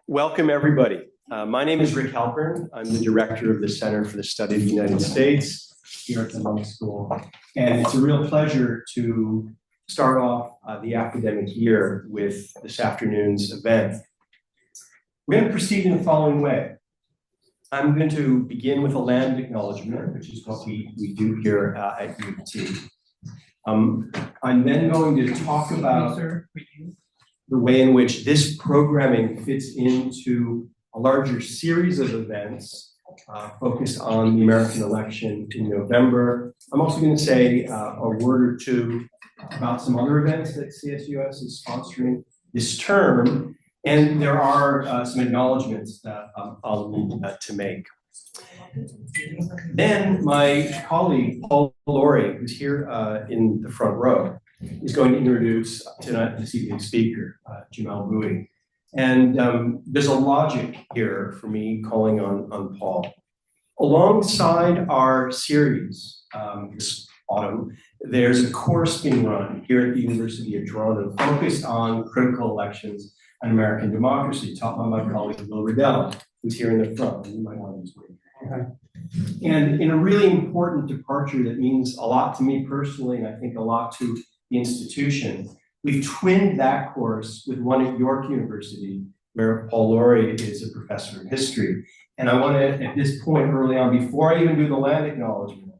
Welcome, everybody. My name is Rick Halpern. I'm the director of the Center for the Study of the United States here at the Monk School. And it's a real pleasure to start off the academic year with this afternoon's event. We're going to proceed in the following way. I'm going to begin with a land acknowledgement, which is what we do here at U of T. I'm then going to talk about the way in which this programming fits into a larger series of events focused on the American election in November. I'm also going to say a word or two about some other events that CSUS is sponsoring this term, and there are some acknowledgements that I'll need to make. Then my colleague, Paul Laurie, who's here in the front row, is going to introduce this evening's speaker, Jamelle Bouie. And there's a logic here for me calling on Paul. Alongside our series this autumn, there's a course being run here at the University of Toronto focused on critical elections and American democracy, taught by my colleague, Will Riddell, who's here in the front. You might want to just wait. Okay. And in a really important departure that means a lot to me personally, and I think a lot to the institution, we've twinned that course with one at York University, where Paul Laurie is a professor of history. And I want to, at this point early on, before I even do the land acknowledgement,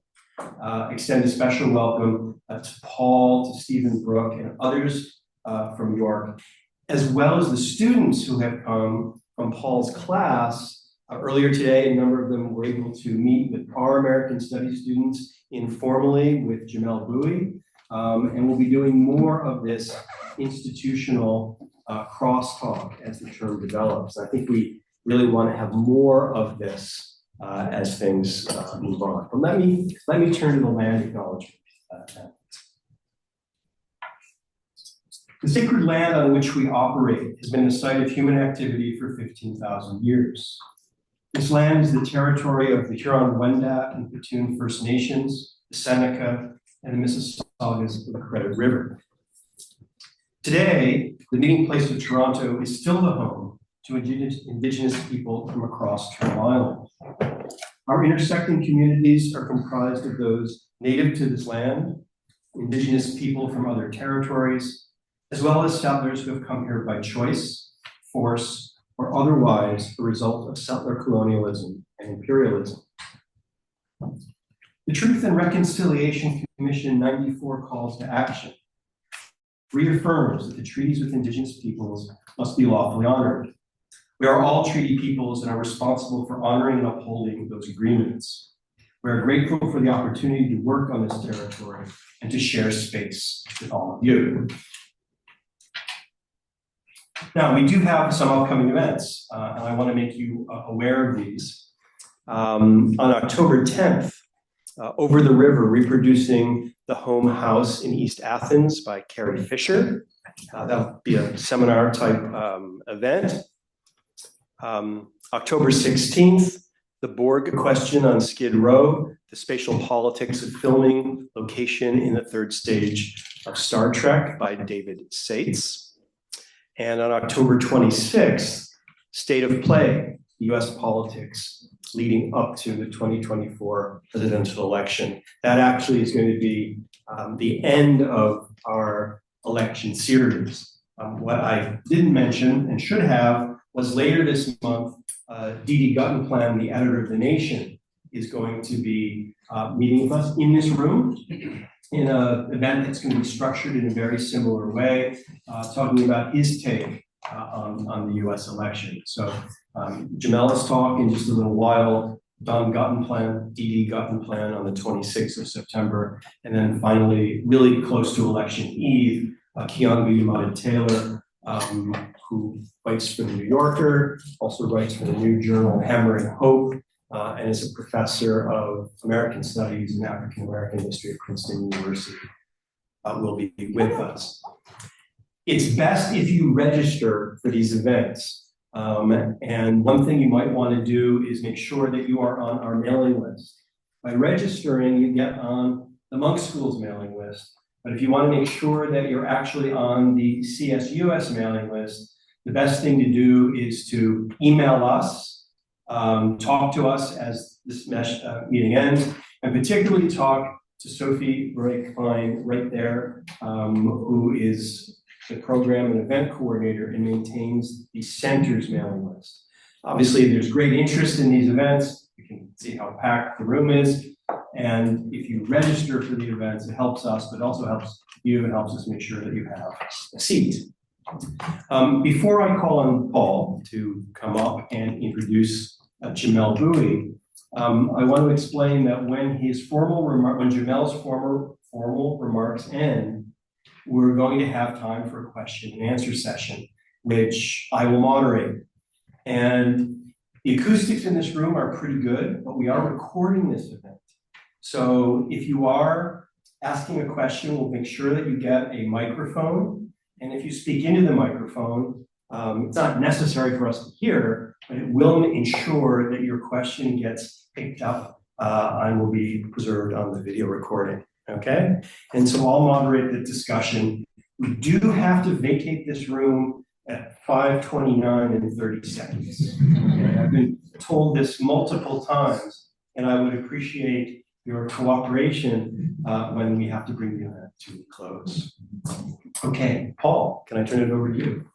extend a special welcome to Paul, to Stephen Brooke, and others from York, as well as the students who have come from Paul's class. Earlier today, a number of them were able to meet with our American Studies students informally with Jamelle Bouie. And we'll be doing more of this institutional crosstalk as the term develops. I think we really want to have more of this as things move on. But let me turn to the land acknowledgement. The sacred land on which we operate has been the site of human activity for 15,000 years. This land is the territory of the Huron-Wendat and Petun First Nations, the Seneca, and the Mississaugas of the Credit River. Today, the meeting place of Toronto is still the home to Indigenous people from across Turtle Island. Our intersecting communities are comprised of those native to this land, Indigenous people from other territories, as well as settlers who have come here by choice, force, or otherwise a result of settler colonialism and imperialism. The Truth and Reconciliation Commission 94 calls to action reaffirms that the treaties with Indigenous peoples must be lawfully honored. We are all treaty peoples and are responsible for honoring and upholding those agreements. We are grateful for the opportunity to work on this territory and to share space with all of you. Now, we do have some upcoming events, and I want to make you aware of these. On October 10th, Over the River, Reproducing the Home House in East Athens by Carrie Fisher. That'll be a seminar type event. October 16th, The Borg Question on Skid Row, The Spatial Politics of Filming Location in the Third Stage of Star Trek by David Saitz. And on October 26th, State of Play, US Politics leading up to the 2024 presidential election. That actually is going to be the end of our election series. What I didn't mention and should have was later this month, Dee Guttenplan, the editor of The Nation, is going to be meeting with us in this room in an event that's going to be structured in a very similar way, talking about his take on the US election. So Jamelle's talk in just a little while, Don Guttenplan, Dee Guttenplan on the 26th of September, and then finally, really close to election eve, Keeanga Yamahtta-Taylor, who writes for The New Yorker, also writes for the new journal Hammer and Hope, and is a professor of American Studies and African American History at Princeton University, will be with us. It's best if you register for these events. And one thing you might want to do is make sure that you are on our mailing list. By registering, you get on the Monk School's mailing list. But if you want to make sure that you're actually on the CSUS mailing list, the best thing to do is to email us, talk to us as this meeting ends, and particularly talk to Sophie Roy-Klein right there, who is the program and event coordinator and maintains the center's mailing list. Obviously, there's great interest in these events. You can see how packed the room is. And if you register for the events, it helps us, but also helps you and helps us make sure that you have a seat. Before I call on Paul to come up and introduce Jamelle Bouie, I want to explain that when Jamelle's formal remarks end, we're going to have time for a question and answer session, which I will moderate. And the acoustics in this room are pretty good, but we are recording this event. So if you are asking a question, we'll make sure that you get a microphone. And if you speak into the microphone, it's not necessary for us to hear, but it will ensure that your question gets picked up and will be preserved on the video recording, okay? And so I'll moderate the discussion. We do have to vacate this room at 5:29 and 30 seconds. Okay? I've been told this multiple times, and I would appreciate your cooperation when we have to bring the event to a close. Okay, Paul, can I turn it over to you?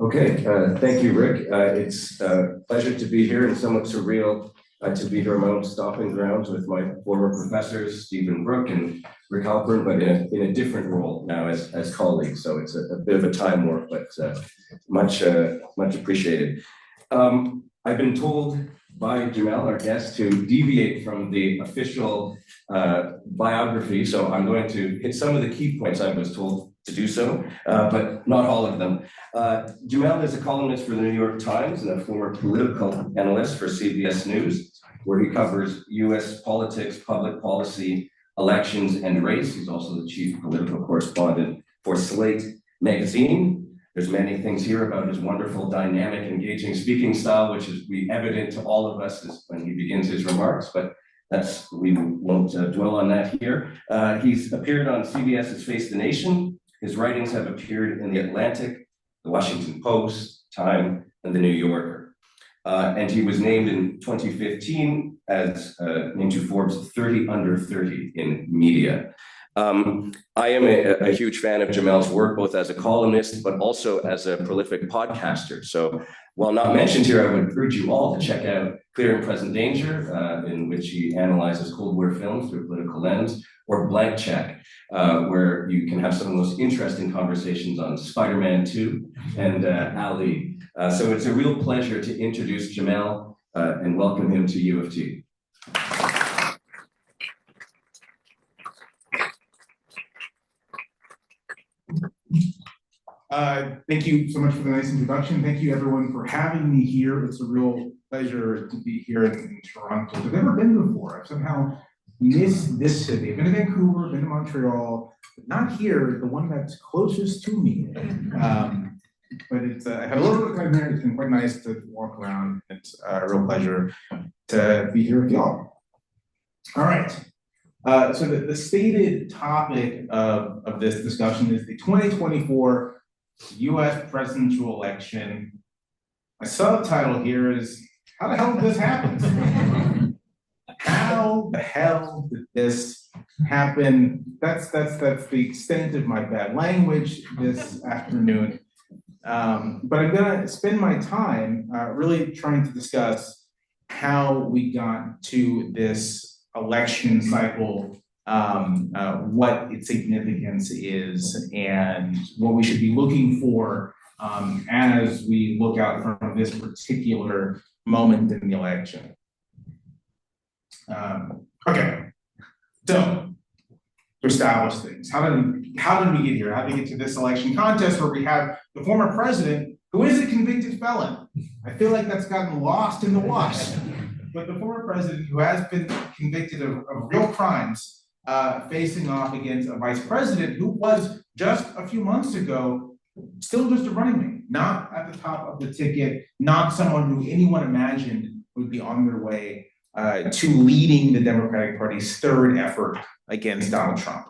Okay, thank you, Rick. It's a pleasure to be here and somewhat surreal to be here among stomping grounds with my former professors, Stephen Brooke and Rick Halpern, but in a different role now as colleagues. So it's a bit of a time warp, but much appreciated. I've been told by Jamelle, our guest, to deviate from the official biography. So I'm going to hit some of the key points I was told to do so, but not all of them. Jamelle is a columnist for the New York Times and a former political analyst for CBS News, where he covers US politics, public policy, elections, and race. He's also the chief political correspondent for Slate magazine. There's many things here about his wonderful, dynamic, engaging speaking style, which is evident to all of us when he begins his remarks, but we won't dwell on that here. He's appeared on CBS's Face the Nation. His writings have appeared in The Atlantic, The Washington Post, Time, and The New Yorker. And he was named in 2015 as named to Forbes 30 Under 30 in media. I am a huge fan of Jamelle's work, both as a columnist, but also as a prolific podcaster. So while not mentioned here, I would urge you all to check out Clear and Present Danger, in which he analyzes Cold War films through a political lens, or Blank Check, where you can have some of the most interesting conversations on Spider-Man 2 and Ali. So it's a real pleasure to introduce Jamelle and welcome him to U of T. Thank you so much for the nice introduction. Thank you everyone for having me here. It's a real pleasure to be here in Toronto. I've never been before. I've somehow missed this city. I've been to Vancouver, been to Montreal, but not here, the one that's closest to me. But it's I had a little bit of time there. It's been quite nice to walk around. It's a real pleasure to be here with y'all. All right. So the stated topic of this discussion is the 2024 US presidential election. My subtitle here is, how the hell did this happen? How the hell did this happen? That's the extent of my bad language this afternoon. But I'm gonna spend my time really trying to discuss how we got to this election cycle, what its significance is, and what we should be looking for as we look out from this particular moment in the election. Okay, so to establish things, how did we get here? How did we get to this election contest where we have the former president who is a convicted felon? I feel like that's gotten lost in the wash. But the former president who has been convicted of real crimes, facing off against a vice president who was just a few months ago still just a running mate, not at the top of the ticket, not someone who anyone imagined would be on their way to leading the Democratic Party's third effort against Donald Trump.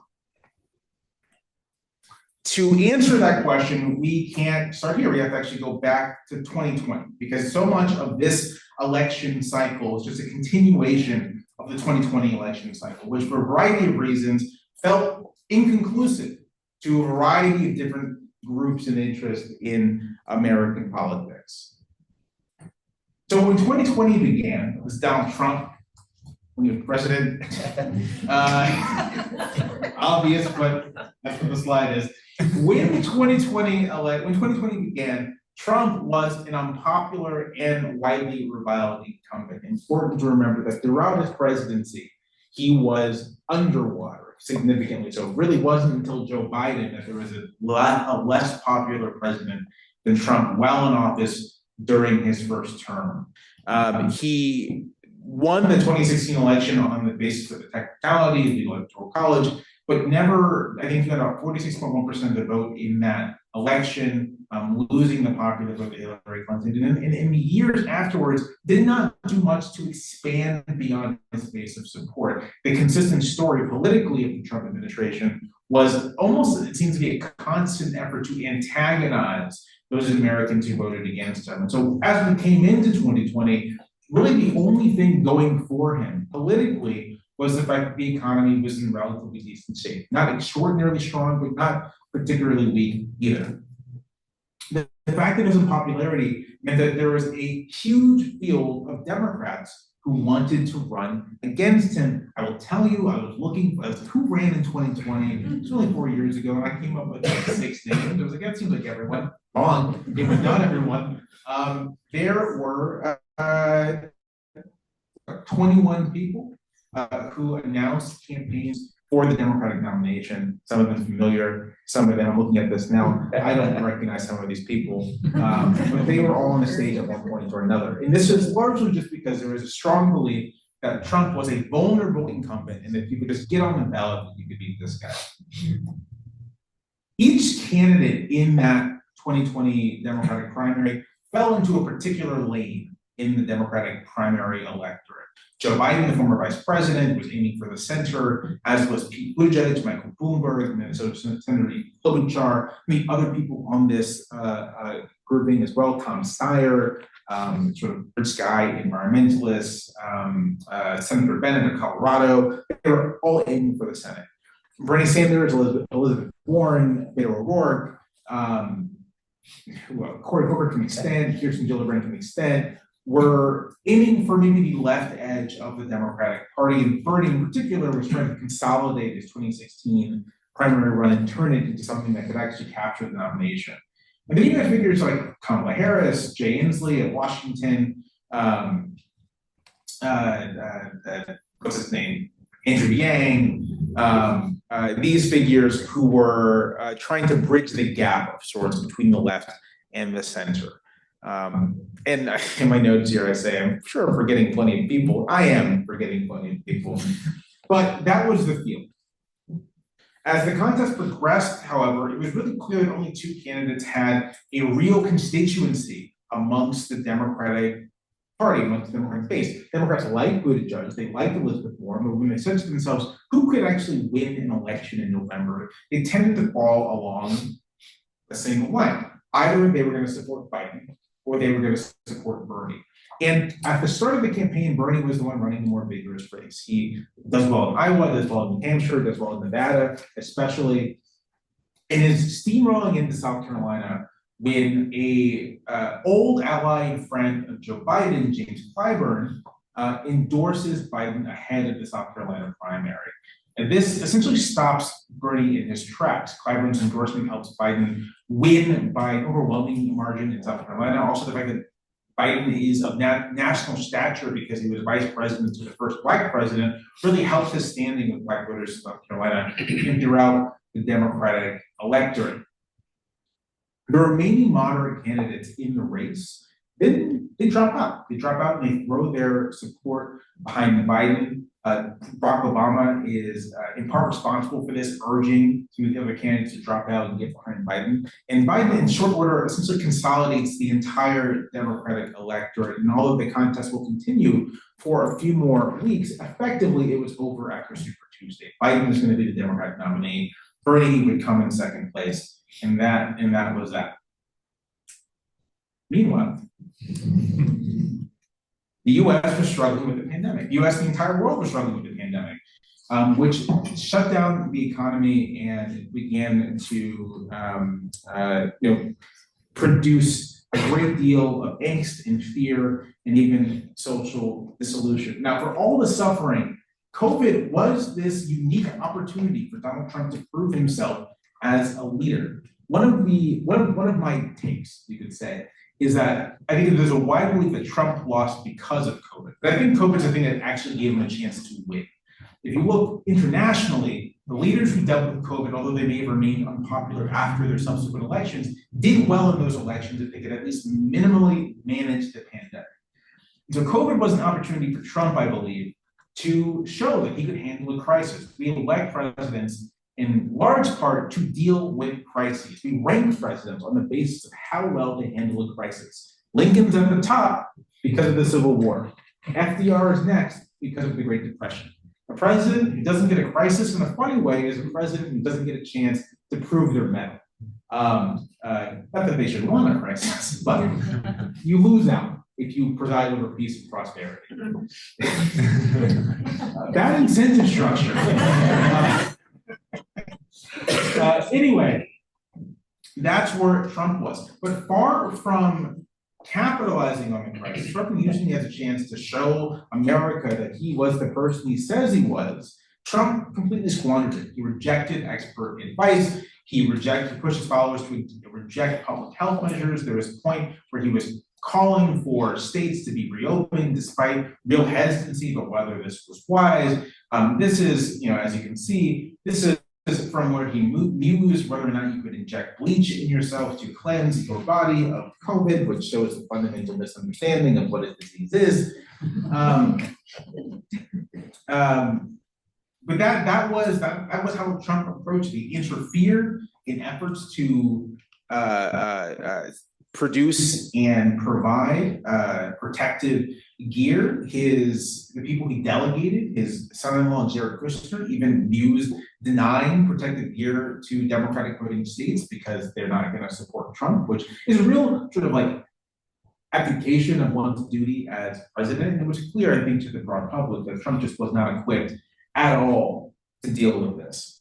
To answer that question, we can't start here. We have to actually go back to 2020 because so much of this election cycle is just a continuation of the 2020 election cycle, which for a variety of reasons felt inconclusive to a variety of different groups and interests in American politics. So when 2020 began, it was Donald Trump when he was president. Obvious, but that's what the slide is. When 2020 began, Trump was an unpopular and widely reviled incumbent. Important to remember that throughout his presidency, he was underwater significantly. So it really wasn't until Joe Biden that there was a less popular president than Trump while in office during his first term. He won the 2016 election on the basis of the technicality of the Electoral College, but never, I think he got about 46.1% of the vote in that election, losing the popular vote to Hillary Clinton. And in the years afterwards, did not do much to expand beyond his base of support. The consistent story politically of the Trump administration was almost, it seems to be a constant effort to antagonize those Americans who voted against him. And so as we came into 2020, really the only thing going for him politically was the fact that the economy was in relatively decent shape. Not extraordinarily strong, but not particularly weak either. The fact that his unpopularity meant that there was a huge field of Democrats who wanted to run against him. I will tell you, I was looking at who ran in 2020. It was only 4 years ago, and I came up with like 6 names. I was like, that seems like everyone. Wrong, it was not everyone. There were 21 people who announced campaigns for the Democratic nomination. Some of them familiar, some of them, I'm looking at this now, I don't recognize some of these people, but they were all on the stage at one point or another. And this is largely just because there was a strong belief that Trump was a vulnerable incumbent and that if you could just get on the ballot, you could beat this guy. Each candidate in that 2020 Democratic primary fell into a particular lane in the Democratic primary electorate. Joe Biden, the former vice president, was aiming for the center, as was Pete Buttigieg, Michael Bloomberg, Minnesota Senator Amy Klobuchar, the other people on this grouping as well, Tom Steyer, sort of rich guy environmentalist, Senator Bennett of Colorado. They were all aiming for the Senate. Bernie Sanders, Elizabeth Warren, Beto O'Rourke, Cory Booker to an extent, Kirsten Gillibrand to an extent, were aiming for maybe the left edge of the Democratic Party, and Bernie in particular was trying to consolidate his 2016 primary run and turn it into something that could actually capture the nomination. And then you have figures like Kamala Harris, Jay Inslee at Washington, what's his name, Andrew Yang, these figures who were trying to bridge the gap of sorts between the left and the center. And in my notes here, I say, I'm sure I'm forgetting plenty of people. I am forgetting plenty of people, but that was the field. As the contest progressed, however, it was really clear that only two candidates had a real constituency amongst the Democratic Party, amongst the Democratic base. Democrats liked Buttigieg, they liked Elizabeth Warren, but when they said to themselves, who could actually win an election in November, they tended to fall along a single line. Either they were going to support Biden, or they were going to support Bernie. And at the start of the campaign, Bernie was the one running the more vigorous race. He does well in Iowa, does well in New Hampshire, does well in Nevada, especially, and is steamrolling into South Carolina when a old ally and friend of Joe Biden, James Clyburn, endorses Biden ahead of the South Carolina primary. And this essentially stops Bernie in his tracks. Clyburn's endorsement helps Biden win by an overwhelming margin in South Carolina. Also, the fact that Biden is of national stature because he was vice president to the first Black president really helps his standing with Black voters in South Carolina and throughout the Democratic electorate. The remaining moderate candidates in the race, they drop out. They drop out and they throw their support behind Biden. Barack Obama is in part responsible for this, urging some of the other candidates to drop out and get behind Biden. And Biden, in short order, essentially consolidates the entire Democratic electorate. And although the contest will continue for a few more weeks, effectively it was over after Super Tuesday. Biden was going to be the Democratic nominee Bernie would come in second place, and that was that. Meanwhile, the US was struggling with the pandemic. The US, the entire world was struggling with the pandemic, which shut down the economy and began to produce a great deal of angst and fear and even social dissolution. Now, for all the suffering, COVID was this unique opportunity for Donald Trump to prove himself as a leader. One of my takes, you could say, is that I think there's a wide belief that Trump lost because of COVID. But I think COVID's the thing that actually gave him a chance to win. If you look internationally, the leaders who dealt with COVID, although they may have remained unpopular after their subsequent elections, did well in those elections if they could at least minimally manage the pandemic. So COVID was an opportunity for Trump, I believe, to show that he could handle a crisis. We elect presidents in large part to deal with crises. We rank presidents on the basis of how well they handle a crisis. Lincoln's at the top because of the Civil War. FDR is next because of the Great Depression. A president who doesn't get a crisis in a funny way is a president who doesn't get a chance to prove their mettle. Not that they should want a crisis, but you lose out if you preside over peace and prosperity. Bad incentive structure. Anyway, that's where Trump was. But far from capitalizing on the crisis, Trump using it as a chance to show America that he was the person he says he was, Trump completely squandered it. He rejected expert advice. He pushed his followers to reject public health measures. There was a point where he was calling for states to be reopened despite real hesitancy about whether this was wise. This is, as you can see, this is from where he mused whether or not you could inject bleach in yourself to cleanse your body of COVID, which shows the fundamental misunderstanding of what a disease is. But that was how Trump approached it. He interfered in efforts to produce and provide protective gear. The people he delegated, his son-in-law Jared Kushner, even used denying protective gear to Democratic voting states because they're not going to support Trump, which is a real sort of like abdication of one's duty as president. It was clear, I think, to the broad public that Trump just was not equipped at all to deal with this.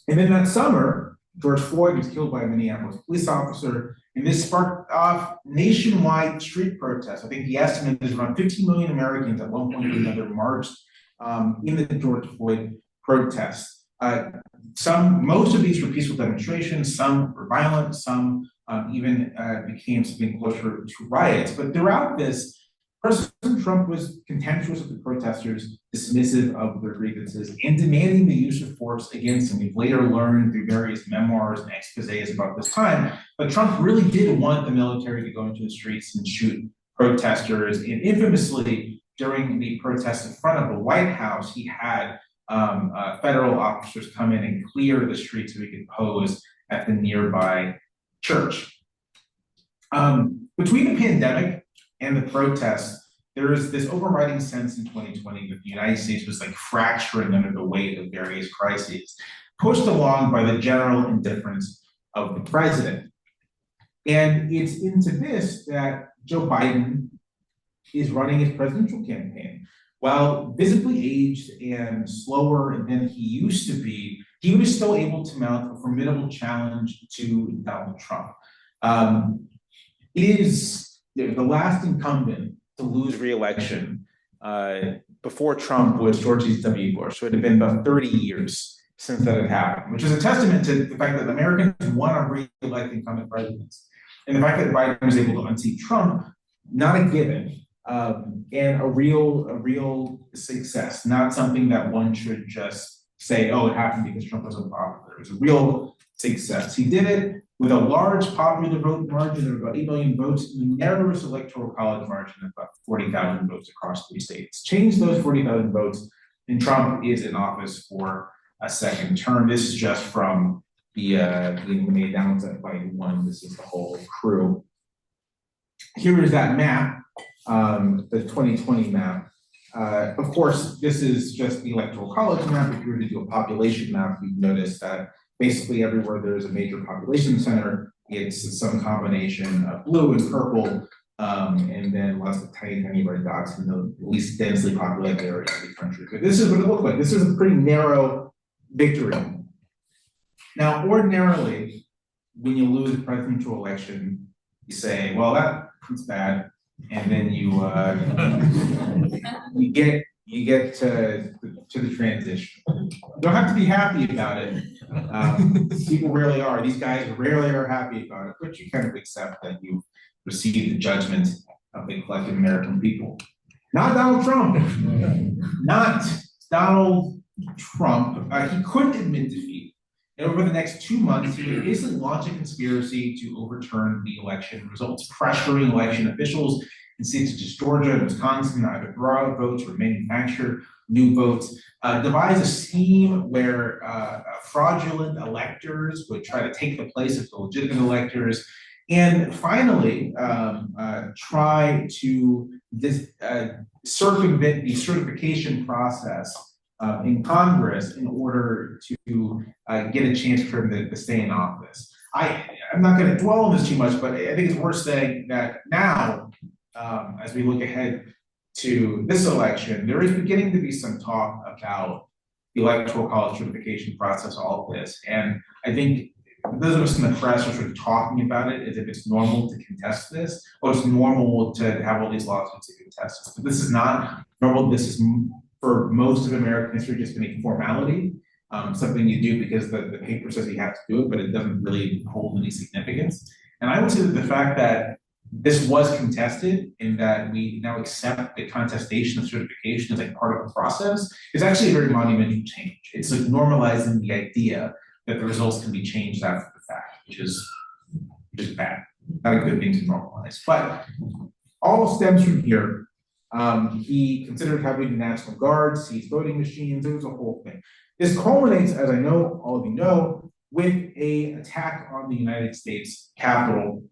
And then that summer, George Floyd was killed by a Minneapolis police officer, and this sparked off nationwide street protests. I think the estimate is around 15 million Americans at one point or another marched in the George Floyd protests. Most of these were peaceful demonstrations, some were violent, some even became something closer to riots. But throughout this, President Trump was contemptuous of the protesters, dismissive of their grievances, and demanding the use of force against them. We've later learned through various memoirs and exposés about this time, but Trump really did want the military to go into the streets and shoot protesters. And infamously, during the protests in front of the White House, he had federal officers come in and clear the streets so he could pose at the nearby church. Between the pandemic and the protests, there is this overriding sense in 2020 that the United States was like fracturing under the weight of various crises, pushed along by the general indifference of the president. And it's into this that Joe Biden is running his presidential campaign. While visibly aged and slower than he used to be, he was still able to mount a formidable challenge to Donald Trump. It is the last incumbent to lose re-election before Trump was George W. Bush. So it had been about 30 years since that had happened, which is a testament to the fact that Americans want to re-elect incumbent presidents. And the fact that Biden was able to unseat Trump, not a given, and a real success, not something that one should just say, oh, it happened because Trump was unpopular. It was a real success. He did it with a large popular vote margin of about 8 million votes, and the narrowest electoral college margin of about 40,000 votes across 3 states. Change those 40,000 votes, and Trump is in office for a second term. This is just from when they announced that Biden won. This is the whole crew. Here is that map, the 2020 map. Of course, this is just the electoral college map. If you were to do a population map, you'd notice that basically everywhere there's a major population center, it's some combination of blue and purple, and then lots of tiny red dots in the least densely populated areas of the country. But this is what it looked like. This is a pretty narrow victory. Now, ordinarily, when you lose a presidential election, you say, well, that's bad, and then you get to the transition. You don't have to be happy about it. People rarely are. These guys rarely are happy about it, but you kind of accept that you receive the judgment of the collective American people. Not Donald Trump. Not Donald Trump. He couldn't admit defeat. And over the next 2 months, he would basically launch a conspiracy to overturn the election results, pressuring election officials in states such as Georgia and Wisconsin to either throw out votes or manufacture new votes, devise a scheme where fraudulent electors would try to take the place of the legitimate electors, and finally try to circumvent the certification process in Congress in order to get a chance for him to stay in office. I'm not going to dwell on this too much, but I think it's worth saying that now, as we look ahead to this election, there is beginning to be some talk about the electoral college certification process, all of this. And I think those of us in the press are sort of talking about it as if it's normal to contest this, or it's normal to have all these lawsuits to contest this. But this is not normal. This is, for most of American history, just been a formality, something you do because the paper says you have to do it, but it doesn't really hold any significance. And I would say that the fact that this was contested and that we now accept the contestation of certification as like part of the process is actually a very monumental change. It's like normalizing the idea that the results can be changed after the fact, which is bad, not a good thing to normalize. But all stems from here. He considered having the National Guard seize voting machines. It was a whole thing. This culminates, as I know all of you know, with an attack on the United States Capitol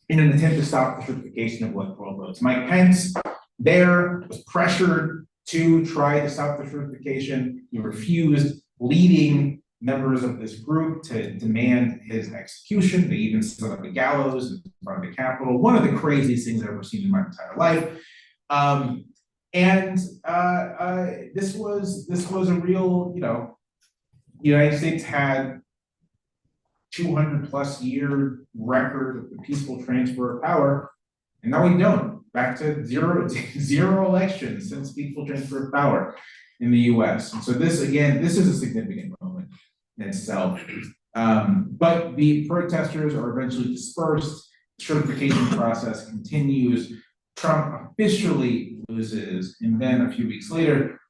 in an attempt to stop the certification of electoral votes. Mike Pence there was pressured to try to stop the certification. He refused, leading members of this group to demand his execution. They even set up a gallows in front of the Capitol. One of the craziest things I've ever seen in my entire life. This was a real, the United States had 200+ year record of the peaceful transfer of power, and now we don't. Back to zero elections since peaceful transfer of power in the US. And so this is a significant moment in itself. But the protesters are eventually dispersed, the certification process continues, Trump officially loses, and then a few weeks later,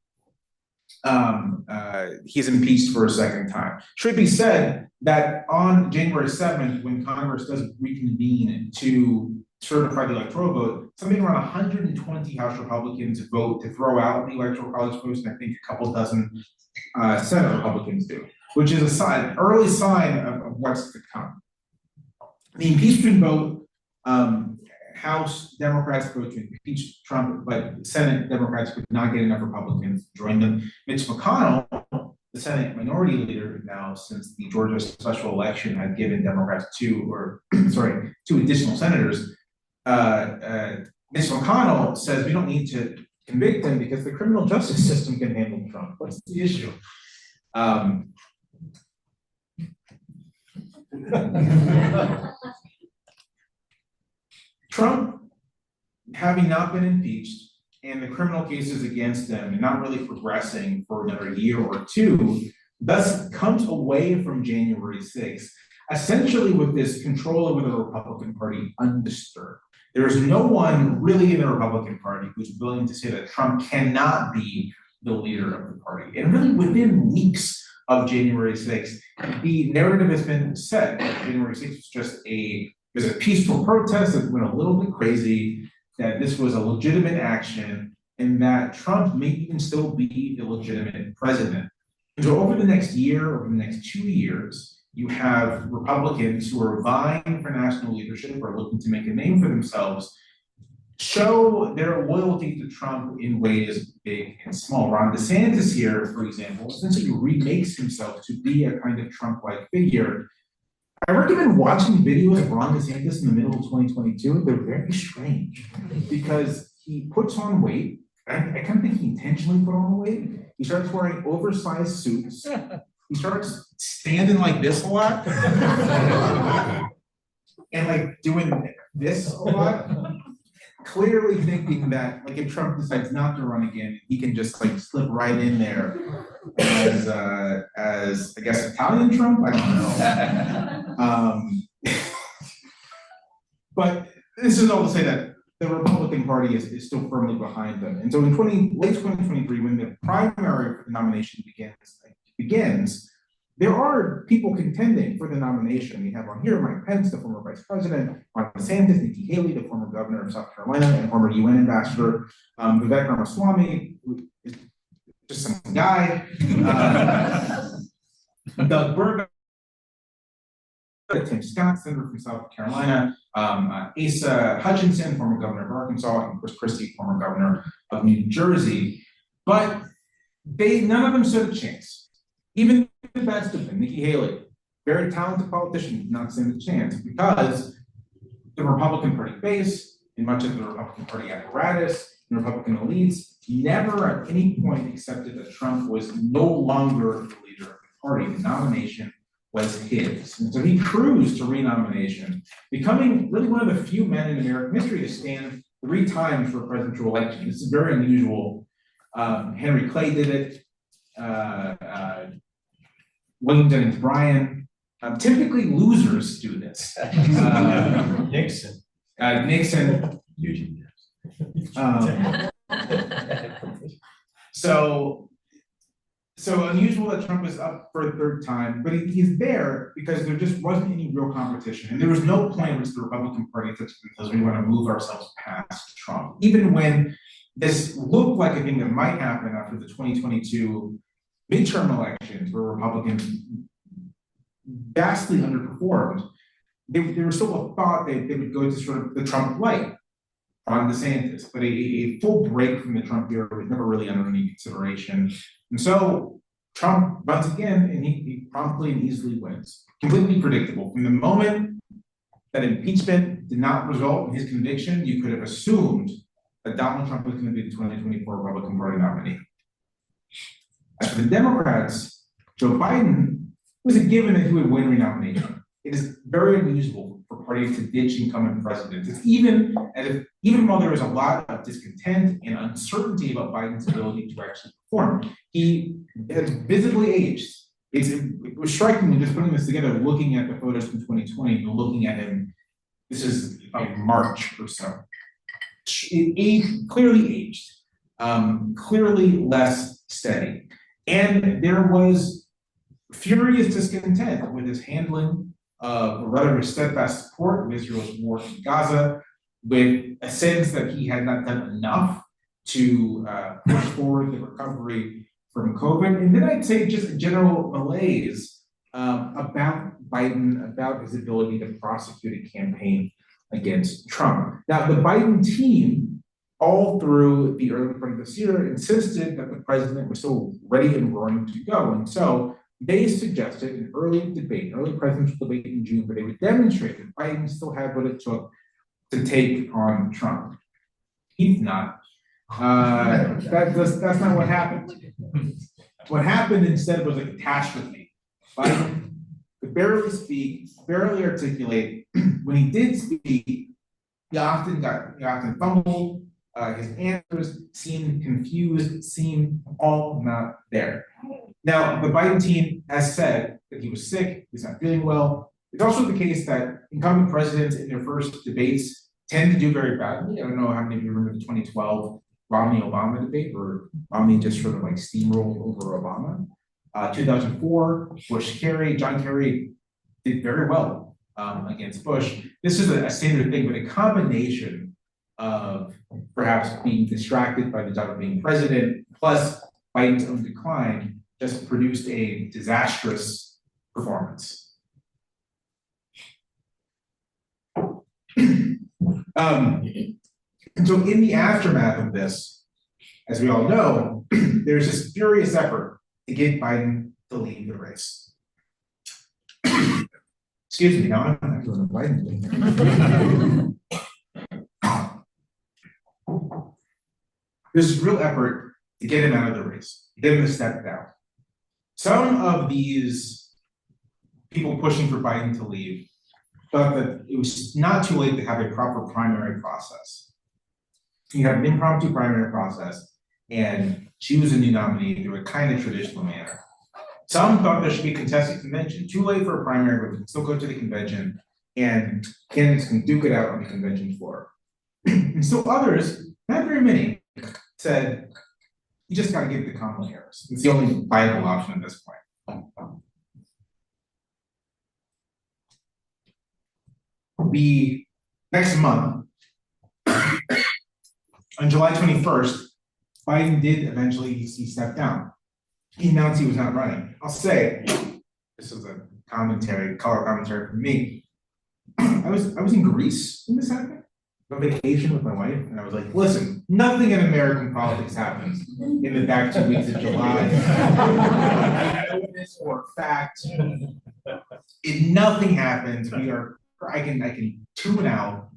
he's impeached for a second time. Should be said that on January 7th, when Congress does reconvene to certify the electoral vote, something around 120 House Republicans vote to throw out the electoral college votes, and I think a couple dozen Senate Republicans do, which is early sign of what's to come. The impeachment vote, House Democrats vote to impeach Trump, but Senate Democrats could not get enough Republicans to join them. Mitch McConnell, the Senate Minority Leader now, since the Georgia special election had given Democrats two additional senators, Mitch McConnell says we don't need to convict him because the criminal justice system can handle Trump. What's the issue? Trump, having not been impeached, and the criminal cases against him not really progressing for another year or two, thus comes away from January 6th, essentially with this control over the Republican Party undisturbed. There is no one really in the Republican Party who's willing to say that Trump cannot be the leader of the party. And really within weeks of January 6th, the narrative has been set that January 6th was just a peaceful protest that went a little bit crazy, that this was a legitimate action, and that Trump may even still be the legitimate president. And so over the next year, over the next 2 years, you have Republicans who are vying for national leadership or looking to make a name for themselves, show their loyalty to Trump in ways big and small. Ron DeSantis here, for example, essentially remakes himself to be a kind of Trump-like figure. I recommend watching videos of Ron DeSantis in the middle of 2022. They're very strange because he puts on weight. I kind of think he intentionally put on weight. He starts wearing oversized suits. He starts standing like this a lot. And like doing this a lot. Clearly thinking that like if Trump decides not to run again, he can just like slip right in there as I guess Italian Trump. I don't know. But this is all to say that the Republican Party is still firmly behind them. And so in late 2023, when the primary for the nomination begins, there are people contending for the nomination. We have on here Mike Pence, the former vice president, Ron DeSantis, Nikki Haley, the former governor of South Carolina and former UN ambassador, Vivek Ramaswamy, who is just some guy, Doug Burgum, Tim Scott, senator from South Carolina, Asa Hutchinson, former governor of Arkansas, and Chris Christie, former governor of New Jersey. But none of them stood a chance. Even the best of them, Nikki Haley, very talented politician, did not stand a chance because the Republican Party base and much of the Republican Party apparatus and Republican elites never at any point accepted that Trump was no longer the leader of the party. The nomination was his. And so he cruised to renomination, becoming really one of the few men in American history to stand 3 times for a presidential election. This is very unusual. Henry Clay did it. William Jennings Bryan. Typically losers do this. Nixon. Nixon. Eugene. So unusual that Trump is up for a 3rd time, but he's there because there just wasn't any real competition. And there was no point in which the Republican Party said because we want to move ourselves past Trump. Even when this looked like a thing that might happen after the 2022 midterm elections where Republicans vastly underperformed, there was still a thought that they would go to sort of the Trump light on DeSantis, but a full break from the Trump era was never really under any consideration. And so Trump runs again and he promptly and easily wins. Completely predictable. From the moment that impeachment did not result in his conviction, you could have assumed that Donald Trump was going to be the 2024 Republican Party nominee. As for the Democrats, Joe Biden was a given that he would win renomination. It is very unusual for parties to ditch incumbent presidents. It's even while there is a lot of discontent and uncertainty about Biden's ability to actually perform, he has visibly aged. It was striking me just putting this together, looking at the photos from 2020, and looking at him. This is about March or so. Clearly aged, clearly less steady. And there was furious discontent with his handling of rather steadfast support of Israel's war in Gaza, with a sense that he had not done enough to push forward the recovery from COVID. And then I'd say just a general malaise about Biden, about his ability to prosecute a campaign against Trump. Now, the Biden team, all through the early part of this year, insisted that the president was still ready and roaring to go. And so they suggested an early presidential debate in June, where they would demonstrate that Biden still had what it took to take on Trump. He did not. That's not what happened. What happened instead was a catastrophe. Biden could barely speak, barely articulate. When he did speak, he often fumbled. His answers seemed confused, seemed all not there. Now, the Biden team has said that he was sick, he's not feeling well. It's also the case that incumbent presidents in their first debates tend to do very badly. I don't know how many of you remember the 2012 Romney-Obama debate, where Romney just sort of like steamrolled over Obama. 2004, John Kerry did very well against Bush. This is a standard thing, but a combination of perhaps being distracted by the job of being president, plus Biden's own decline, just produced a disastrous performance. And so in the aftermath of this, as we all know, there's this furious effort to get Biden to leave the race. Excuse me, now I'm doing a Biden thing. There's this real effort to get him out of the race, get him to step down. Some of these people pushing for Biden to leave thought that it was not too late to have a proper primary process. You have an impromptu primary process, and choose a new nominee through a kind of traditional manner. Some thought there should be a contested convention. Too late for a primary, but we can still go to the convention, and candidates can duke it out on the convention floor. And so others, not very many, said, you just gotta give it to Kamala Harris. It's the only viable option at this point. The next month, on July 21st, Biden did eventually step down. He announced he was not running. I'll say, this is a commentary, color commentary from me. I was in Greece when this happened, on vacation with my wife, and I was like, listen, nothing in American politics happens in the back 2 weeks of July. I know this for a fact. Nothing happens. I can tune out.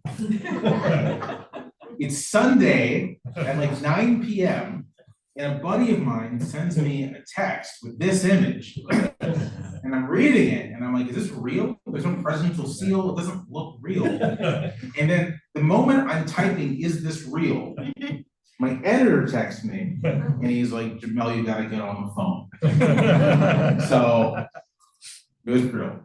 It's Sunday at like 9 p.m. and a buddy of mine sends me a text with this image. And I'm reading it and I'm like, is this real? There's no presidential seal, it doesn't look real. And then the moment I'm typing, is this real? My editor texts me and he's like, Jamelle, you gotta get on the phone. So it was real.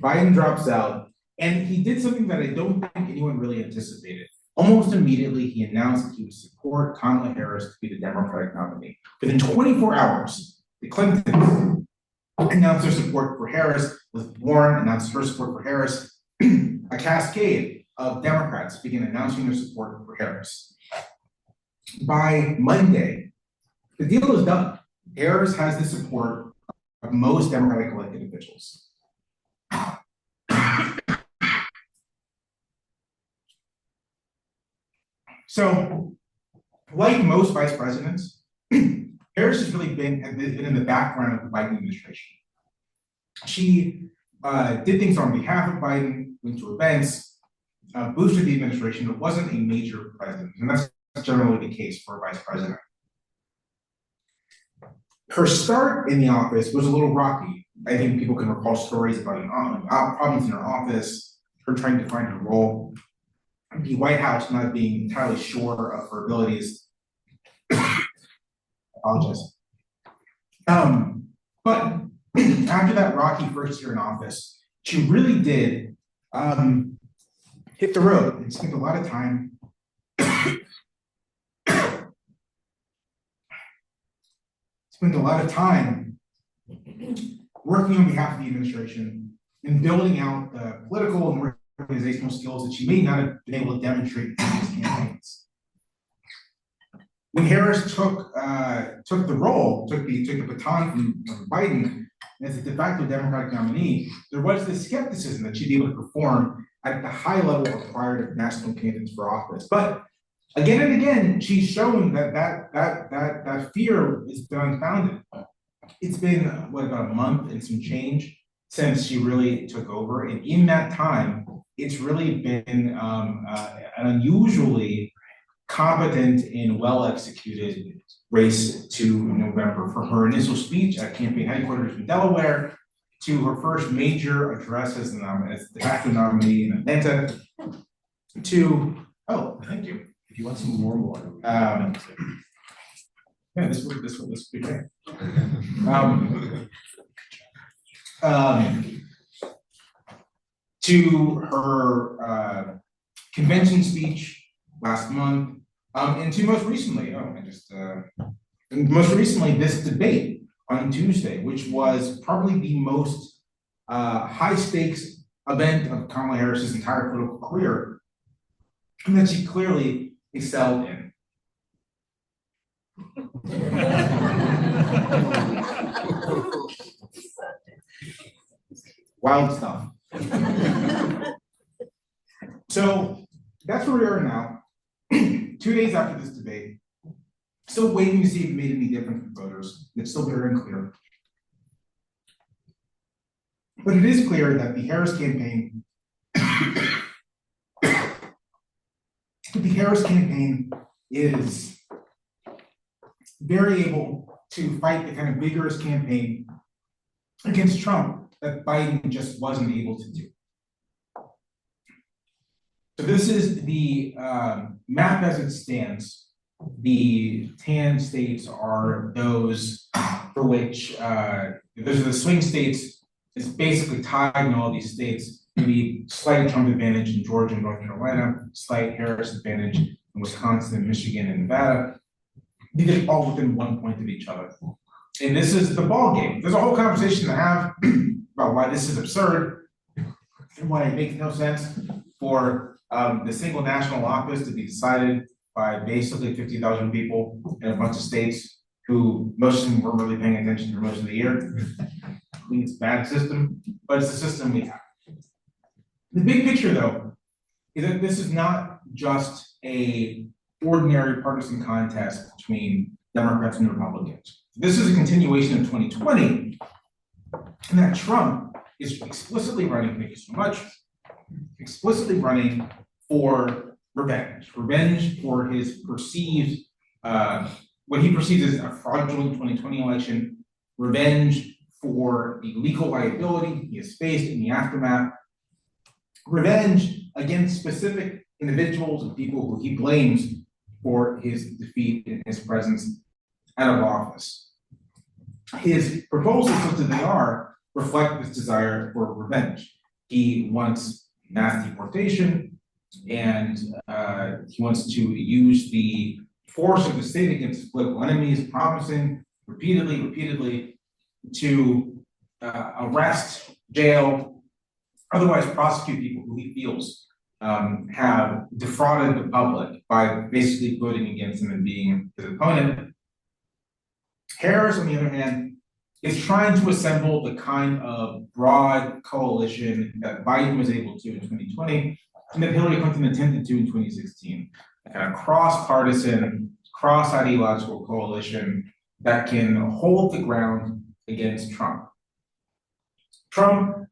Biden drops out. And he did something that I don't think anyone really anticipated. Almost immediately, he announced that he would support Kamala Harris to be the Democratic nominee. Within 24 hours, the Clintons announced their support for Harris, Elizabeth Warren announced her support for Harris. A cascade of Democrats began announcing their support for Harris. By Monday, the deal is done. Harris has the support of most Democratic elected officials. So, like most vice presidents, Harris has really been in the background of the Biden administration. She did things on behalf of Biden, went to events, boosted the administration, but wasn't a major president. And that's generally the case for a vice president. Her start in the office was a little rocky. I think people can recall stories about problems in her office, her trying to find her role. The White House not being entirely sure of her abilities. I apologize. But after that rocky first year in office, she really did hit the road and spent a lot of time working on behalf of the administration and building out the political and organizational skills that she may not have been able to demonstrate in previous campaigns. When Harris took the baton from Biden as a de facto Democratic nominee, there was this skepticism that she'd be able to perform at the high level required of national candidates for office. But again and again, she's shown that fear is unfounded. It's been about a month and some change since she really took over, and in that time, it's really been an unusually competent and well-executed race to November, from her initial speech at campaign headquarters in Delaware to her first major address as the de facto nominee in Atlanta to, oh, thank you. If you want some more water. Yeah, this would be great. To her convention speech last month, and to most recently, this debate on Tuesday, which was probably the most high stakes event of Kamala Harris's entire political career, and that she clearly excelled in. Wild stuff. So that's where we are now. 2 days after this debate, Still waiting to see if it made any difference for voters. It's still very unclear. But it is clear that the Harris campaign, is very able to fight the kind of vigorous campaign against Trump that Biden just wasn't able to do. So this is the map as it stands. The tan states are those for which, those are the swing states. It's basically tied in all these states. Maybe slight Trump advantage in Georgia and North Carolina, slight Harris advantage in Wisconsin, Michigan, and Nevada. These are all within 1 point of each other. And this is the ball game. There's a whole conversation to have about why this is absurd and why it makes no sense for the single national office to be decided by basically 50,000 people in a bunch of states who most of them weren't really paying attention for most of the year. I think it's a bad system, but it's the system we have. The big picture, though, is that this is not just a ordinary partisan contest between Democrats and Republicans. This is a continuation of 2020, and that Trump is explicitly running, thank you so much, explicitly running for revenge for his perceived, what he perceives as a fraudulent 2020 election, revenge for the legal liability he has faced in the aftermath, revenge against specific individuals and people who he blames for his defeat and his presence out of office. His proposals, such as they are, reflect this desire for revenge. He wants mass deportation, and he wants to use the force of the state against his political enemies, promising repeatedly to arrest, jail, otherwise prosecute people who he feels have defrauded the public by basically voting against him and being his opponent. Harris, on the other hand, is trying to assemble the kind of broad coalition that Biden was able to in 2020 and that Hillary Clinton attempted to in 2016. A kind of cross-partisan, cross-ideological coalition that can hold the ground against Trump. Trump,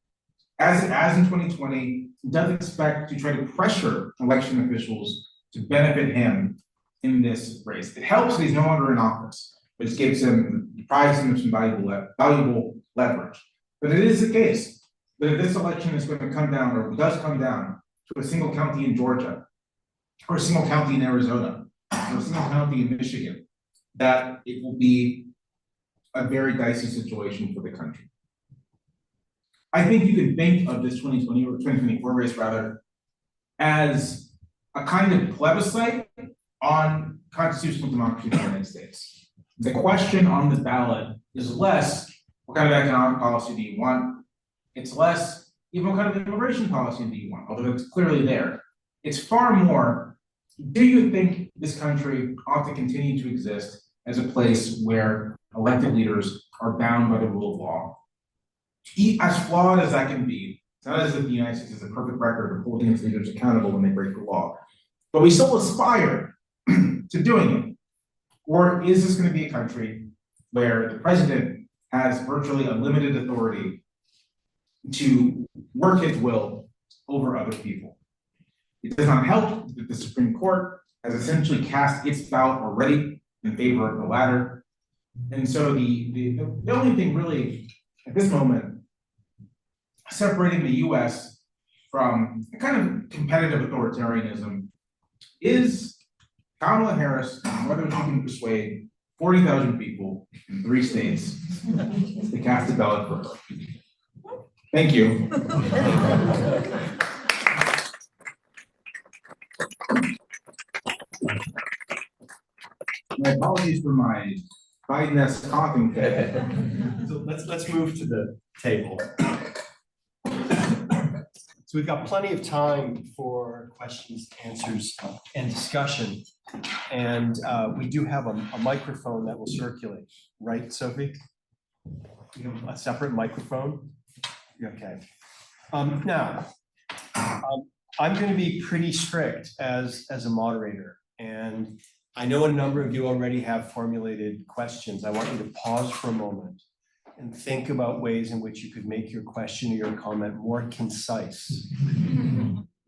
as in 2020, does expect to try to pressure election officials to benefit him in this race. It helps that he's no longer in office, which gives him, deprives him of some valuable leverage. But it is the case that if this election is going to come down, or does come down, to a single county in Georgia, or a single county in Arizona, or a single county in Michigan, that it will be a very dicey situation for the country. I think you can think of this 2020 or 2024 race rather as a kind of plebiscite on constitutional democracy in the United States. The question on the ballot is less, what kind of economic policy do you want? It's less, even what kind of immigration policy do you want, although it's clearly there. It's far more, do you think this country ought to continue to exist as a place where elected leaders are bound by the rule of law? As flawed as that can be, it's not as if the United States has a perfect record of holding its leaders accountable when they break the law, but we still aspire to doing it. Or is this going to be a country where the president has virtually unlimited authority to work his will over other people? It does not help that the Supreme Court has essentially cast its ballot already in favor of the latter. And so the only thing really at this moment separating the US from a kind of competitive authoritarianism is Kamala Harris, whether she can persuade 40,000 people in 3 states to cast a ballot for her. Thank you. My apologies for my Biden-esque coughing fit. So let's move to the table. So we've got plenty of time for questions, answers, and discussion. And we do have a microphone that will circulate, right, Sophie? You have a separate microphone? Okay. Now, I'm going to be pretty strict as a moderator. And I know a number of you already have formulated questions. I want you to pause for a moment and think about ways in which you could make your question or your comment more concise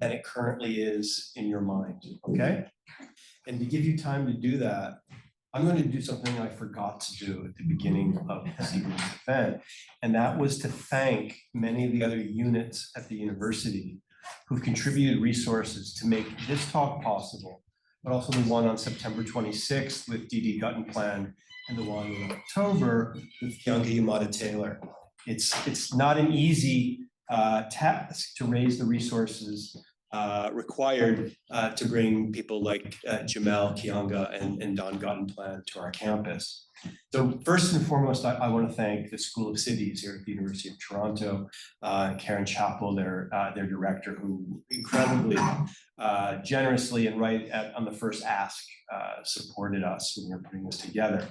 than it currently is in your mind, okay? And to give you time to do that, I'm going to do something I forgot to do at the beginning of this evening's event, and that was to thank many of the other units at the university who've contributed resources to make this talk possible, but also the one on September 26th with Guttenplan and the one in October with Keeanga Yamahtta-Taylor. It's not an easy task to raise the resources required to bring people like Jamelle, Keeanga, and Don Guttenplan to our campus. So first and foremost, I want to thank the School of Cities here at the University of Toronto, Karen Chappell, their director, who incredibly generously and on the first ask supported us when we were putting this together.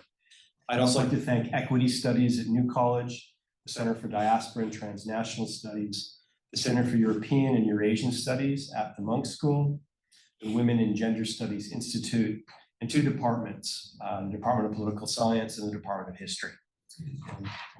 I'd also like to thank Equity Studies at New College, the Center for Diaspora and Transnational Studies, the Center for European and Eurasian Studies at the Monk School, the Women in Gender Studies Institute, and two departments, the Department of Political Science and the Department of History.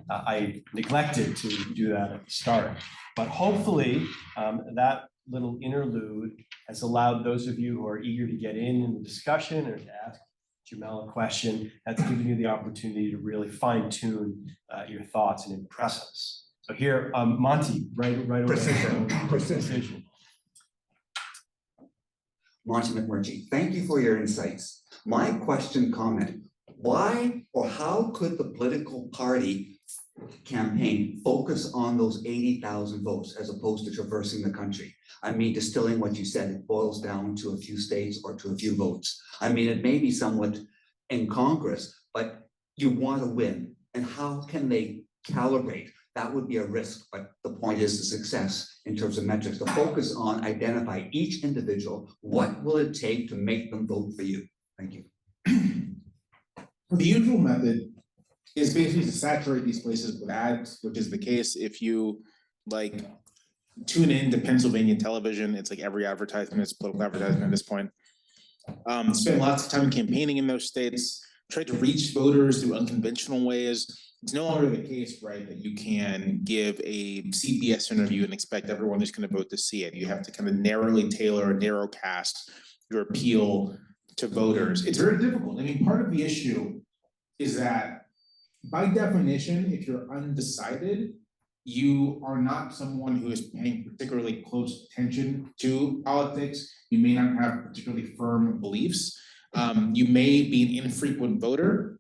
I neglected to do that at the start, but hopefully that little interlude has allowed those of you who are eager to get in the discussion or to ask Jamelle a question, that's given you the opportunity to really fine tune your thoughts and impress us. So here, Monty, right away. Precision. Monty McMurchie, thank you for your insights. My comment, why or how could the political party campaign focus on those 80,000 votes as opposed to traversing the country? I mean, distilling what you said, it boils down to a few states or to a few votes. I mean, it may be somewhat incongruous, but you want to win. And how can they calibrate? That would be a risk, but the point is the success in terms of metrics. To focus on identify each individual, what will it take to make them vote for you? Thank you. The usual method is basically to saturate these places with ads, which is the case if you like tune in to Pennsylvania television. It's like every advertisement is political advertisement at this point. Spend lots of time campaigning in those states, try to reach voters through unconventional ways. It's no longer the case, right, that you can give a CBS interview and expect everyone who's going to vote to see it. You have to kind of narrowly tailor, narrow cast your appeal to voters. It's very difficult. I mean, part of the issue is that by definition, if you're undecided, you are not someone who is paying particularly close attention to politics. You may not have particularly firm beliefs. You may be an infrequent voter.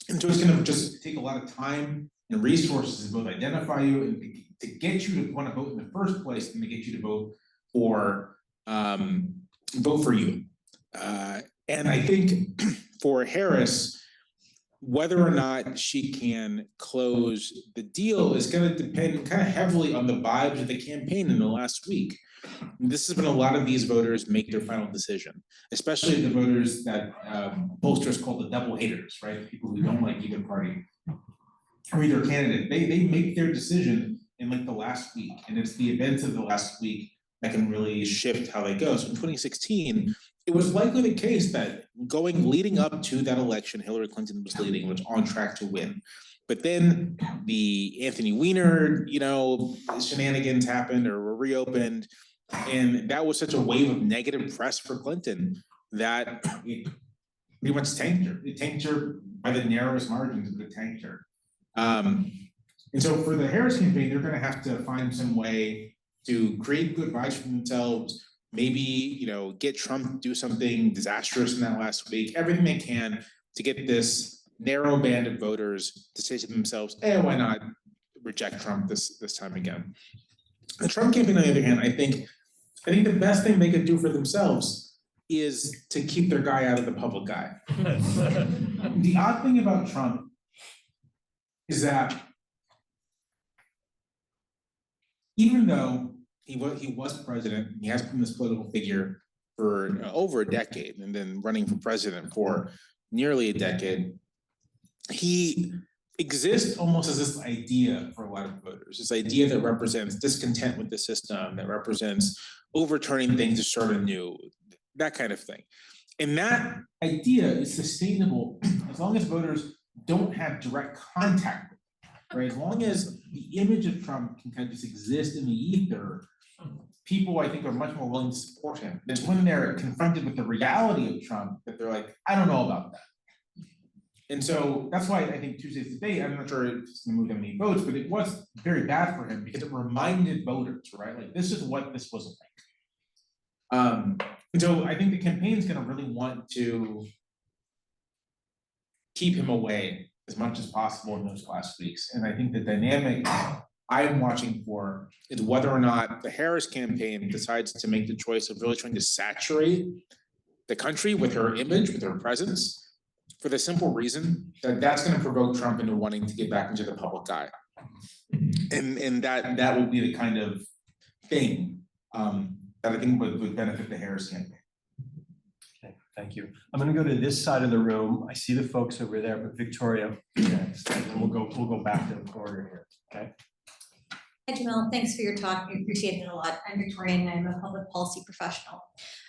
And so it's going to just take a lot of time and resources to both identify you and to get you to want to vote in the first place and to get you to vote for you. And I think for Harris, whether or not she can close the deal is going to depend kind of heavily on the vibes of the campaign in the last week. This has been a lot of these voters make their final decision, especially the voters that pollsters call the double haters, right? People who don't like either party or either candidate. They make their decision in like the last week, and it's the events of the last week that can really shift how they go. So in 2016, it was likely the case that leading up to that election, Hillary Clinton was leading, was on track to win. But then the Anthony Weiner, shenanigans happened or were reopened. And that was such a wave of negative press for Clinton that it pretty much tanked her. It tanked her by the narrowest margins, but it tanked her. And so for the Harris campaign, they're going to have to find some way to create good vibes for themselves, maybe, get Trump to do something disastrous in that last week, everything they can to get this narrow band of voters to say to themselves, why not reject Trump this time again? The Trump campaign, on the other hand, I think the best thing they could do for themselves is to keep their guy out of the public eye. The odd thing about Trump is that even though he was president, he has been this political figure for over a decade and then running for president for nearly a decade, he exists almost as this idea for a lot of voters, this idea that represents discontent with the system, that represents overturning things to start anew, that kind of thing. And that idea is sustainable as long as voters don't have direct contact with it, right? As long as the image of Trump can kind of just exist in the ether, people, I think, are much more willing to support him. It's when they're confronted with the reality of Trump that they're like, I don't know about that. And so that's why I think Tuesday's debate, I'm not sure if it's gonna move that many votes, but it was very bad for him because it reminded voters, right? Like, this is what this was like. And so I think the campaign's gonna really want to keep him away as much as possible in those last weeks. And I think the dynamic I'm watching for is whether or not the Harris campaign decides to make the choice of really trying to saturate the country with her image, with her presence, for the simple reason that that's going to provoke Trump into wanting to get back into the public eye. And that will be the kind of thing that I think would benefit the Harris campaign. Okay, thank you. I'm going to go to this side of the room. I see the folks over there, but Victoria next, and then we'll go back to the corridor here. Okay. Hi, Jamelle. Thanks for your talk. I appreciate it a lot. I'm Victoria and I'm a public policy professional.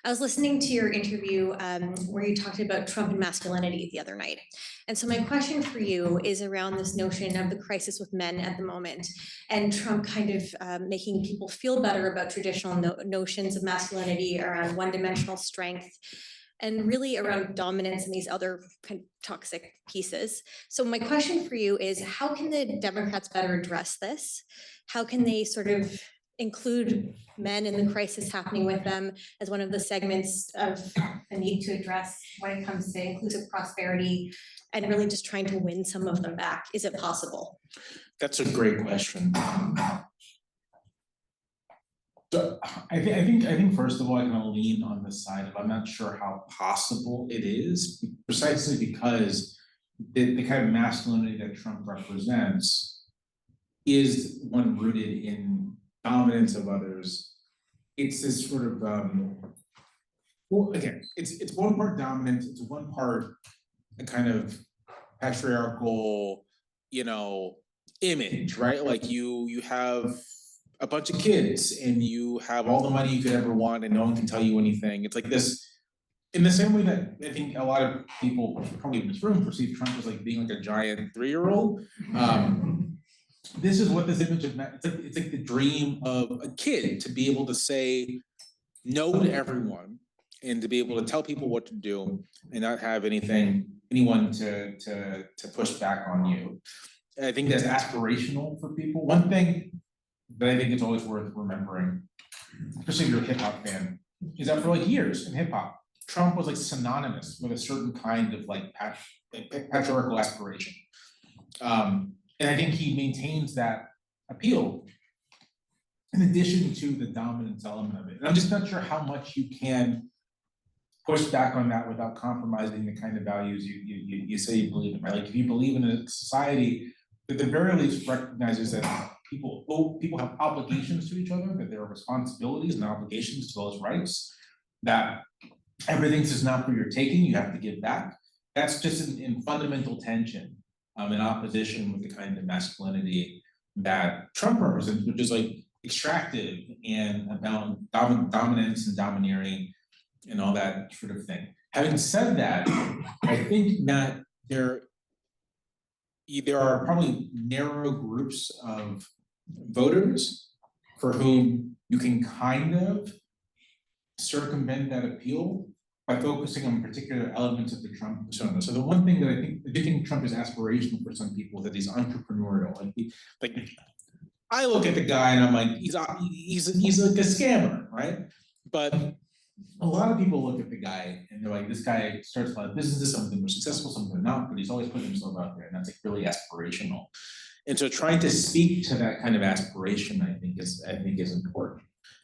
I was listening to your interview where you talked about Trump and masculinity the other night. And so my question for you is around this notion of the crisis with men at the moment and Trump kind of making people feel better about traditional notions of masculinity around one-dimensional strength and really around dominance and these other kind of toxic pieces. So my question for you is, how can the Democrats better address this? How can they sort of include men in the crisis happening with them as one of the segments of the need to address when it comes to inclusive prosperity and really just trying to win some of them back? Is it possible? That's a great question. So I think first of all, I'm gonna lean on the side of I'm not sure how possible it is, precisely because the kind of masculinity that Trump represents is one rooted in dominance of others. It's this sort of well, again, it's one part dominant, it's one part a kind of patriarchal, image, right? Like you have a bunch of kids and you have all the money you could ever want and no one can tell you anything. It's like this, in the same way that I think a lot of people probably in this room perceive Trump as like being like a giant 3-year-old. This is what this image of, it's like the dream of a kid to be able to say no to everyone and to be able to tell people what to do and not have anyone to push back on you. And I think that's aspirational for people. One thing that I think it's always worth remembering, especially if you're a hip hop fan, is that for like years in hip hop, Trump was like synonymous with a certain kind of like patriarchal aspiration. And I think he maintains that appeal in addition to the dominance element of it. And I'm just not sure how much you can push back on that without compromising the kind of values you say you believe in, right? Like if you believe in a society that at the very least recognizes that people have obligations to each other, that there are responsibilities and obligations as well as rights, that everything's just not for your taking, you have to give back. That's just in fundamental tension, in opposition with the kind of masculinity that Trump represents, which is like extractive and about dominance and domineering and all that sort of thing. Having said that, I think that there are probably narrow groups of voters for whom you can kind of circumvent that appeal by focusing on particular elements of the Trump persona. So the one thing that I do think Trump is aspirational for some people, that he's entrepreneurial. Like I look at the guy and I'm like, he's like a scammer, right? But a lot of people look at the guy and they're like, this guy starts a lot of businesses, some of them are successful, some of them are not, but he's always putting himself out there, and that's like really aspirational. And so trying to speak to that kind of aspiration, I think is important.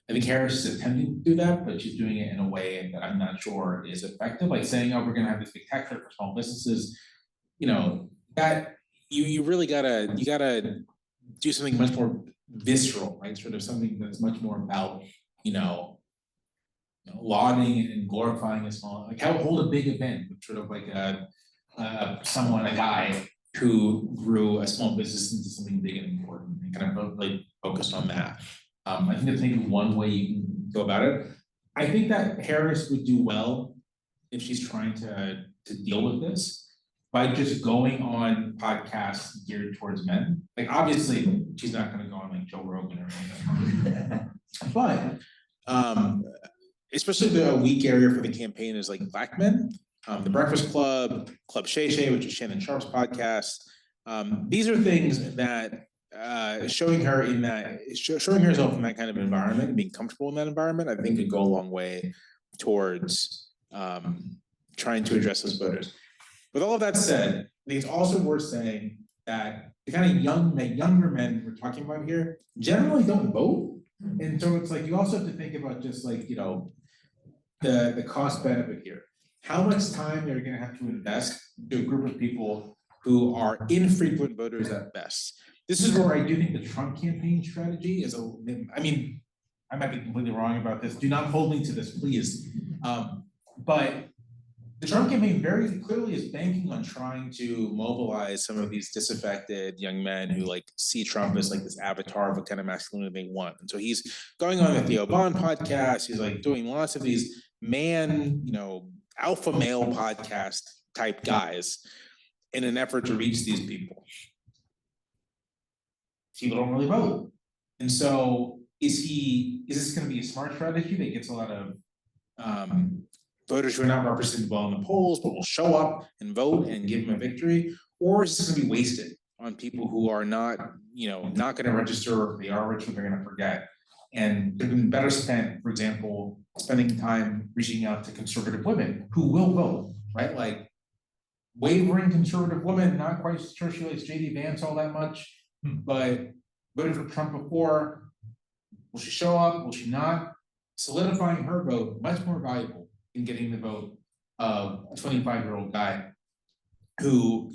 I think Harris is attempting to do that, but she's doing it in a way that I'm not sure is effective. Like saying, oh, we're gonna have this big tax rate for small businesses, that you really gotta do something much more visceral, right? Sort of something that's much more about, lauding and glorifying a small, like how hold a big event with sort of like a guy who grew a small business into something big and important and kind of like focused on that. I think that's maybe one way you can go about it. I think that Harris would do well if she's trying to deal with this by just going on podcasts geared towards men. Like, obviously, she's not going to go on like Joe Rogan or anything. But especially the weak area for the campaign is like Black men, the Breakfast Club, Club Shay Shay, which is Shannon Sharp's podcast. These are things that showing herself in that kind of environment and being comfortable in that environment, I think could go a long way towards trying to address those voters. With all of that said, I think it's also worth saying that the kind of younger men we're talking about here generally don't vote. And so it's like, you also have to think about just like, you know, the cost benefit here. How much time they're gonna have to invest to a group of people who are infrequent voters at best. This is where I do think the Trump campaign strategy is I mean, I might be completely wrong about this. Do not hold me to this, please. But the Trump campaign very clearly is banking on trying to mobilize some of these disaffected young men who like see Trump as like this avatar of what kind of masculinity they want. And so he's going on the Theo Vaughn podcast. He's like doing lots of these alpha male podcast type guys in an effort to reach these people. People don't really vote. And so is this going to be a smart strategy that gets a lot of voters who are not represented well in the polls, but will show up and vote and give them a victory? Or is this going to be wasted on people who are not going to register, or if they are registered, they're going to forget? And they've been better spent, for example, spending time reaching out to conservative women who will vote, right? Like wavering conservative women, not quite sure she likes JD Vance all that much, but voted for Trump before. Will she show up? Will she not? Solidifying her vote, much more valuable in getting the vote of a 25-year-old guy who,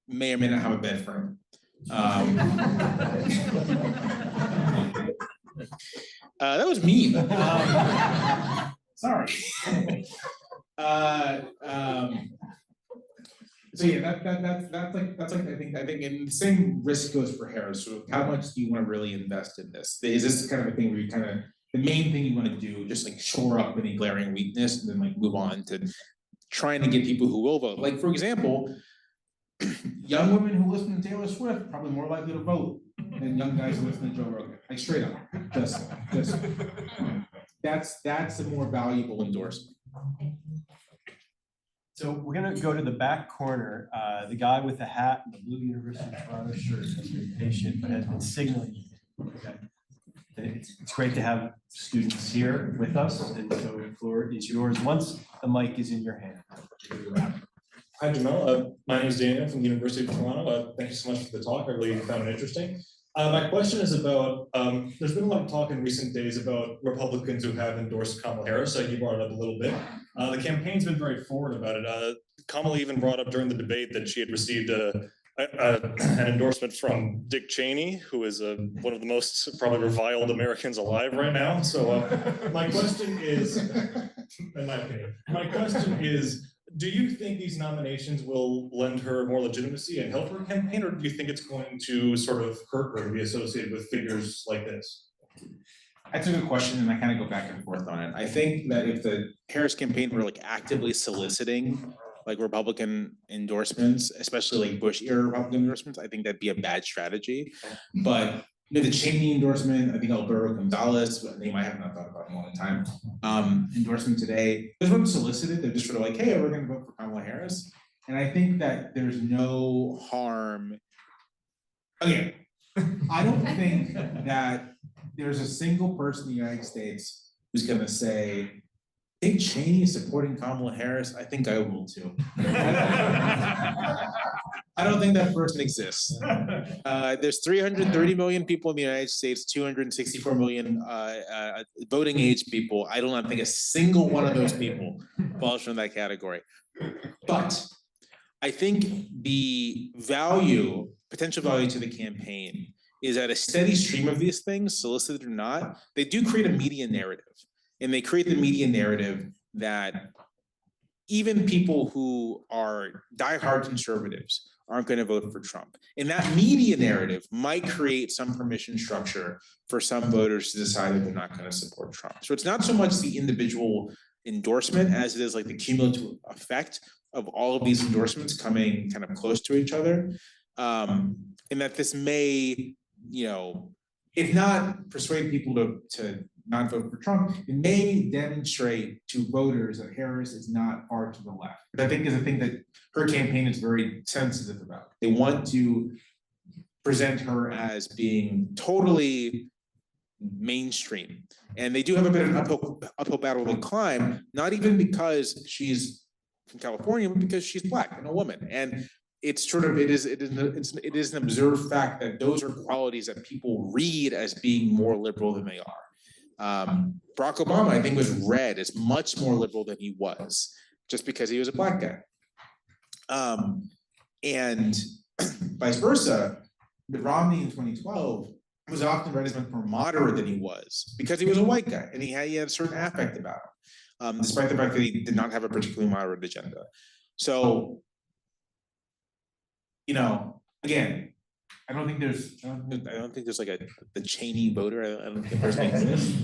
may or may not have a bed for him. That was mean. Sorry. So yeah, that's like I think and the same risk goes for Harris. So how much do you want to really invest in this? Is this kind of a thing where you kind of the main thing you want to do, just like shore up any glaring weakness and then like move on to trying to get people who will vote? Like, for example, young women who listen to Taylor Swift probably more likely to vote than young guys who listen to Joe Rogan. Like straight up, just that's a more valuable endorsement. So we're gonna go to the back corner. The guy with the hat and the blue University of Toronto shirt has been patient, but has been signaling. Okay. It's great to have students here with us, and so the floor is yours once the mic is in your hand. Hi, Jamelle. My name is Daniel from the University of Toronto. Thank you so much for the talk. I really found it interesting. My question is about, there's been a lot of talk in recent days about Republicans who have endorsed Kamala Harris. You brought it up a little bit. The campaign's been very forward about it. Kamala even brought up during the debate that she had received an endorsement from Dick Cheney, who is one of the most probably reviled Americans alive right now. So my question is, in my opinion, do you think these nominations will lend her more legitimacy and help her campaign, or do you think it's going to sort of hurt her to be associated with figures like this? That's a good question, and I kind of go back and forth on it. I think that if the Harris campaign were like actively soliciting like Republican endorsements, especially like Bush era Republican endorsements, I think that'd be a bad strategy. But the Cheney endorsement, I think Alberto Gonzalez, a name I have not thought about in a long time, endorsement today, those weren't solicited. They're just sort of like, hey, we're going to vote for Kamala Harris. And I think that there's no harm. Again, I don't think that there's a single person in the United States who's going to say, Dick Cheney is supporting Kamala Harris. I think I will too. I don't think that person exists. There's 330 million people in the United States, 264 million voting age people. I do not think a single one of those people falls from that category. But I think the potential value to the campaign is that a steady stream of these things, solicited or not, they do create a media narrative. And they create the media narrative that even people who are diehard conservatives aren't going to vote for Trump. And that media narrative might create some permission structure for some voters to decide that they're not going to support Trump. So it's not so much the individual endorsement as it is like the cumulative effect of all of these endorsements coming kind of close to each other. And that this may, if not persuade people to not vote for Trump, It may demonstrate to voters that Harris is not far to the left. But I think is a thing that her campaign is very sensitive about. They want to present her as being totally mainstream. And they do have a bit of an uphill battle to climb, not even because she's from California, but because she's Black and a woman. And it's sort of, it is an observed fact that those are qualities that people read as being more liberal than they are. Barack Obama, I think, was read as much more liberal than he was, just because he was a Black guy. And vice versa, with Romney in 2012 was often read as much more moderate than he was, because he was a white guy and he had a certain affect about him, despite the fact that he did not have a particularly moderate agenda. So, again, I don't think there's like the Cheney voter. I don't think there's name exists.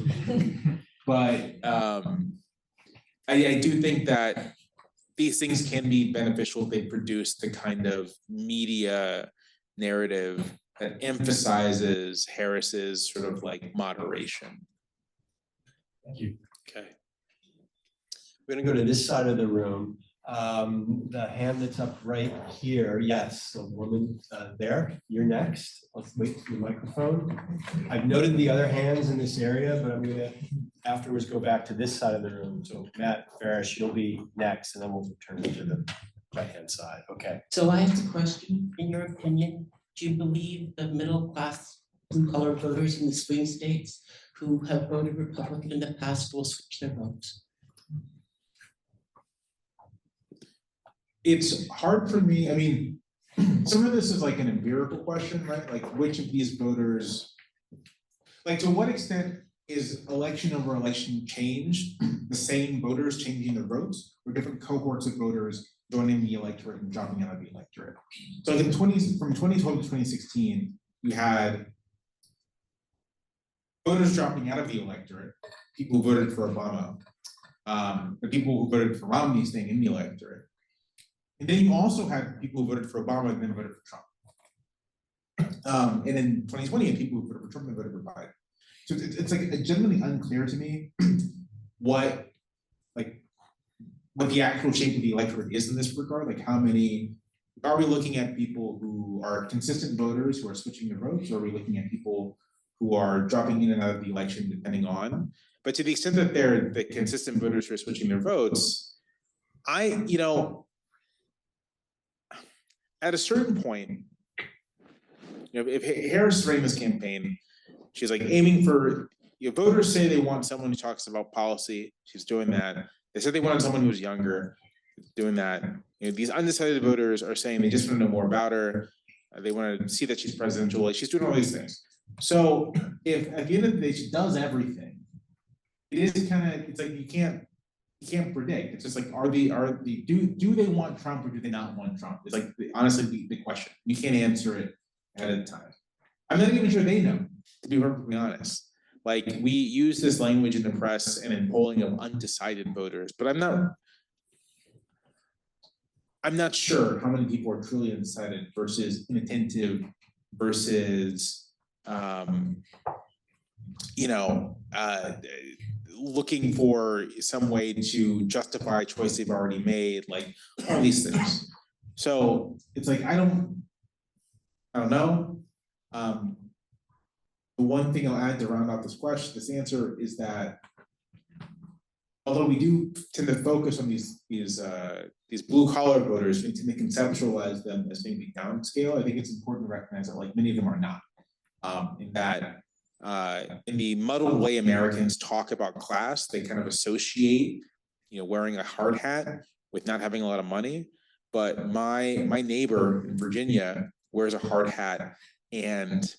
But I do think that these things can be beneficial if they produce the kind of media narrative that emphasizes Harris's sort of like moderation. Thank you. Okay. We're gonna go to this side of the room. The hand that's up right here, yes, the woman there, you're next. Let's wait for the microphone. I've noted the other hands in this area, but I'm gonna afterwards go back to this side of the room. So Matt Farish, you'll be next, and then we'll turn to the right-hand side. Okay. So I have a question. In your opinion, do you believe the middle class blue collar voters in the swing states who have voted Republican in the past will switch their votes? It's hard for me. I mean, some of this is like an empirical question, right? Like which of these voters, like to what extent is election over election change the same voters changing their votes, or different cohorts of voters joining the electorate and dropping out of the electorate? So like from 2012 to 2016, you had voters dropping out of the electorate, people who voted for Obama, the people who voted for Romney staying in the electorate. And then you also had people who voted for Obama and then voted for Trump. And in 2020, and people who voted for Trump and voted for Biden. So it's like genuinely unclear to me what the actual shape of the electorate is in this regard. Like how many, are we looking at people who are consistent voters who are switching their votes, or are we looking at people who are dropping in and out of the election depending on? But to the extent that they're the consistent voters who are switching their votes, at a certain point, if Harris ran this campaign, she's like aiming for, voters say they want someone who talks about policy. She's doing that. They said they wanted someone who was younger, doing that. These undecided voters are saying they just want to know more about her. They want to see that she's presidential. Like she's doing all these things. So if at the end of the day she does everything, it is kind of, it's like you can't predict. It's just like, do they want Trump or do they not want Trump? It's like honestly the question. You can't answer it ahead of time. I'm not even sure they know, to be perfectly honest. Like we use this language in the press and in polling of undecided voters, but I'm not sure how many people are truly undecided versus inattentive versus looking for some way to justify a choice they've already made, like all these things. So it's like I don't know. The one thing I'll add to round out this answer is that although we do tend to focus on these blue collar voters, we tend to conceptualize them as maybe downscale. I think it's important to recognize that like many of them are not. In that in the muddled way Americans talk about class, they kind of associate, wearing a hard hat with not having a lot of money. But my neighbor in Virginia wears a hard hat and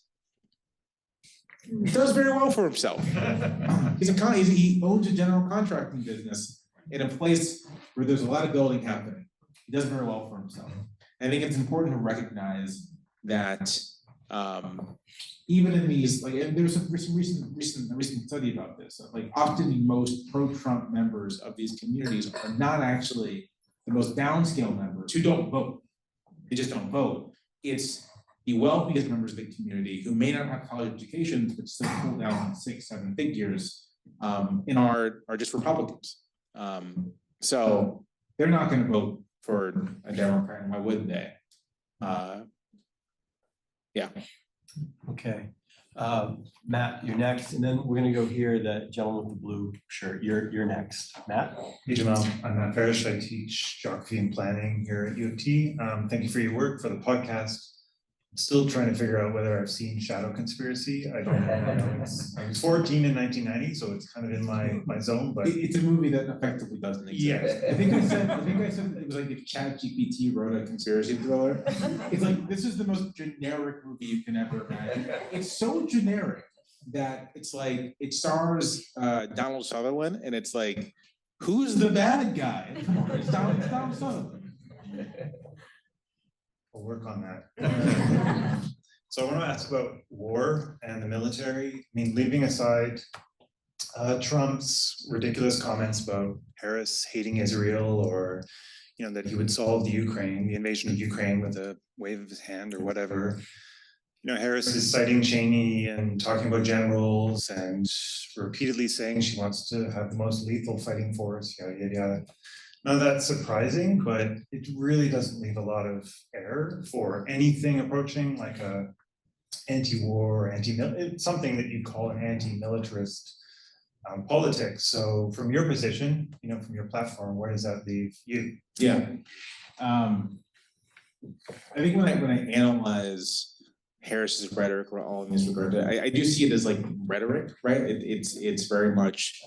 does very well for himself. He owns a general contracting business in a place where there's a lot of building happening. He does very well for himself. I think it's important to recognize that Even in these, like, and there's some recent study about this, like often the most pro-Trump members of these communities are not actually the most downscale members who don't vote. They just don't vote. It's the wealthiest members of the community who may not have college educations, but still pull down 6-7 figures in are just Republicans. So they're not going to vote for a Democrat, and why would they? yeah. Okay. Matt, you're next, and then we're gonna go here, the gentleman with the blue shirt. You're next. Matt? Hey Jamelle, I'm Matt Parrish. I teach geography and planning here at U of T. Thank you for your work for the podcast. I'm still trying to figure out whether I've seen Shadow Conspiracy. I don't know. I was 14 in 1990, so it's kind of in my zone, but It's a movie that effectively doesn't exist. yeah. I think I said it was like if ChatGPT wrote a conspiracy thriller. It's like, this is the most generic movie you can ever imagine. It's so generic that it's like, it stars Donald Sutherland, and it's like, who's the bad guy? Come on, it's Donald Sutherland. We'll work on that. So I want to ask about war and the military. I mean, leaving aside Trump's ridiculous comments about Harris hating Israel, or that he would solve the invasion of Ukraine with a wave of his hand or whatever. Harris is citing Cheney and talking about generals and repeatedly saying she wants to have the most lethal fighting force, yada, yada, yada. None of that's surprising, but it really doesn't leave a lot of air for anything approaching like a anti-war, something that you'd call an anti-militarist politics. So from your position, from your platform, where does that leave you? yeah. I think when I analyze Harris's rhetoric or all in this regard, I do see it as like rhetoric, right? It's very much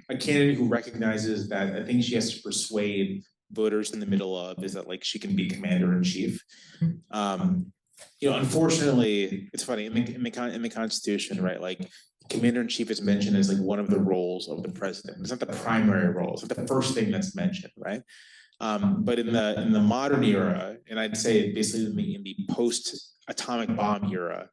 a candidate who recognizes that I think she has to persuade voters in the middle of is that like she can be commander in chief. Unfortunately, it's funny in the Constitution, right? Like commander in chief is mentioned as like one of the roles of the president. It's not the primary role. It's not the first thing that's mentioned, right? But in the modern era, and I'd say basically in the post-atomic bomb era,